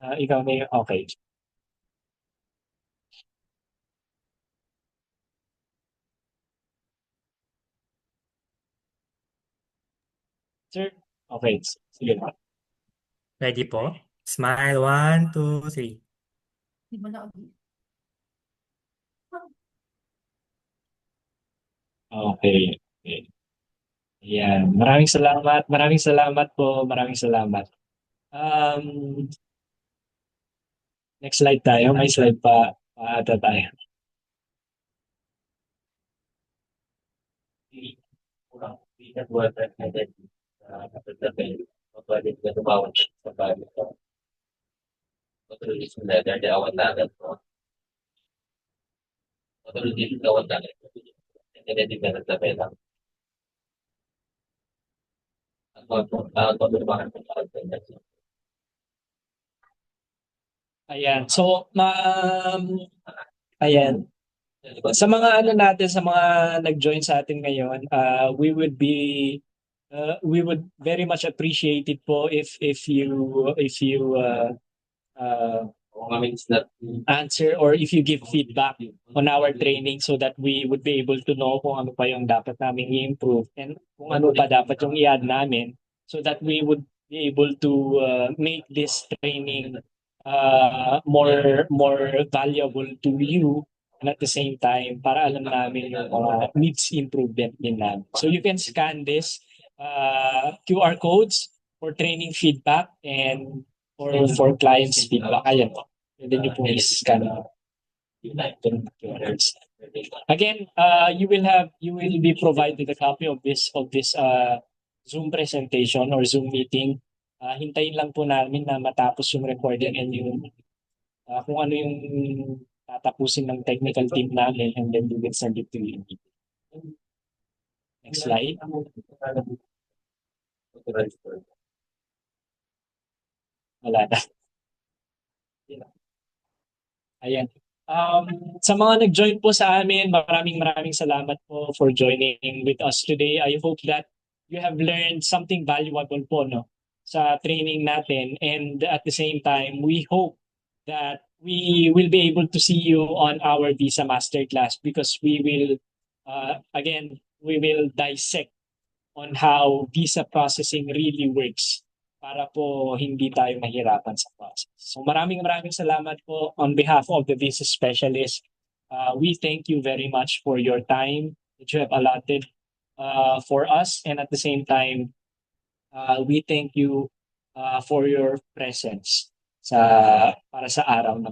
Ikaw na yung okay. Sir? Okay. Sige po. Ready po? Smile, 1, 2, 3. Okay. Yan. Maraming salamat. Maraming salamat po. Maraming salamat. Next slide tayo. May slide pa ata tayo. Ayan. So, ayan. Sa mga ano natin, sa mga nag-join sa atin ngayon, we would very much appreciate it po if you answer or if you give feedback on our training so that we would be able to know kung ano pa yung dapat namin i-improve and kung ano pa dapat yung i-add namin so that we would be able to make this training more valuable to you, and at the same time para alam namin yung mga needs improvement din namin. So you can scan this QR codes for training feedback and for clients feedback. Ayan po. Pwede nyo pong i-scan yung QR codes. Again, you will be provided a copy of this Zoom presentation or Zoom meeting. Hintayin lang po namin na matapos yung recording and yung kung ano yung tatapusin ng technical team namin, and then we will send it to you. Next slide. Wala na. Ayan. Sa mga nag-join po sa amin, maraming salamat po for joining with us today. I hope that you have learned something valuable po, no, sa training natin, and at the same time, we hope that we will be able to see you on our Visa Masterclass, because we will dissect on how visa processing really works para po hindi tayo mahirapan sa process. So maraming salamat po on behalf of the visa specialist. We thank you very much for your time that you have allotted for us, and at the same time, we thank you for your presence para sa araw na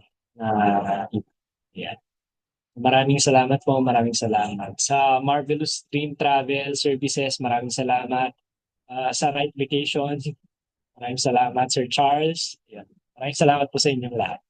yan. Maraming salamat po, maraming salamat. Sa Marvelous Dream Travel Services, maraming salamat. Sa Right Vacation, maraming salamat, Sir Charles. Yan. Maraming salamat po sa inyong lahat.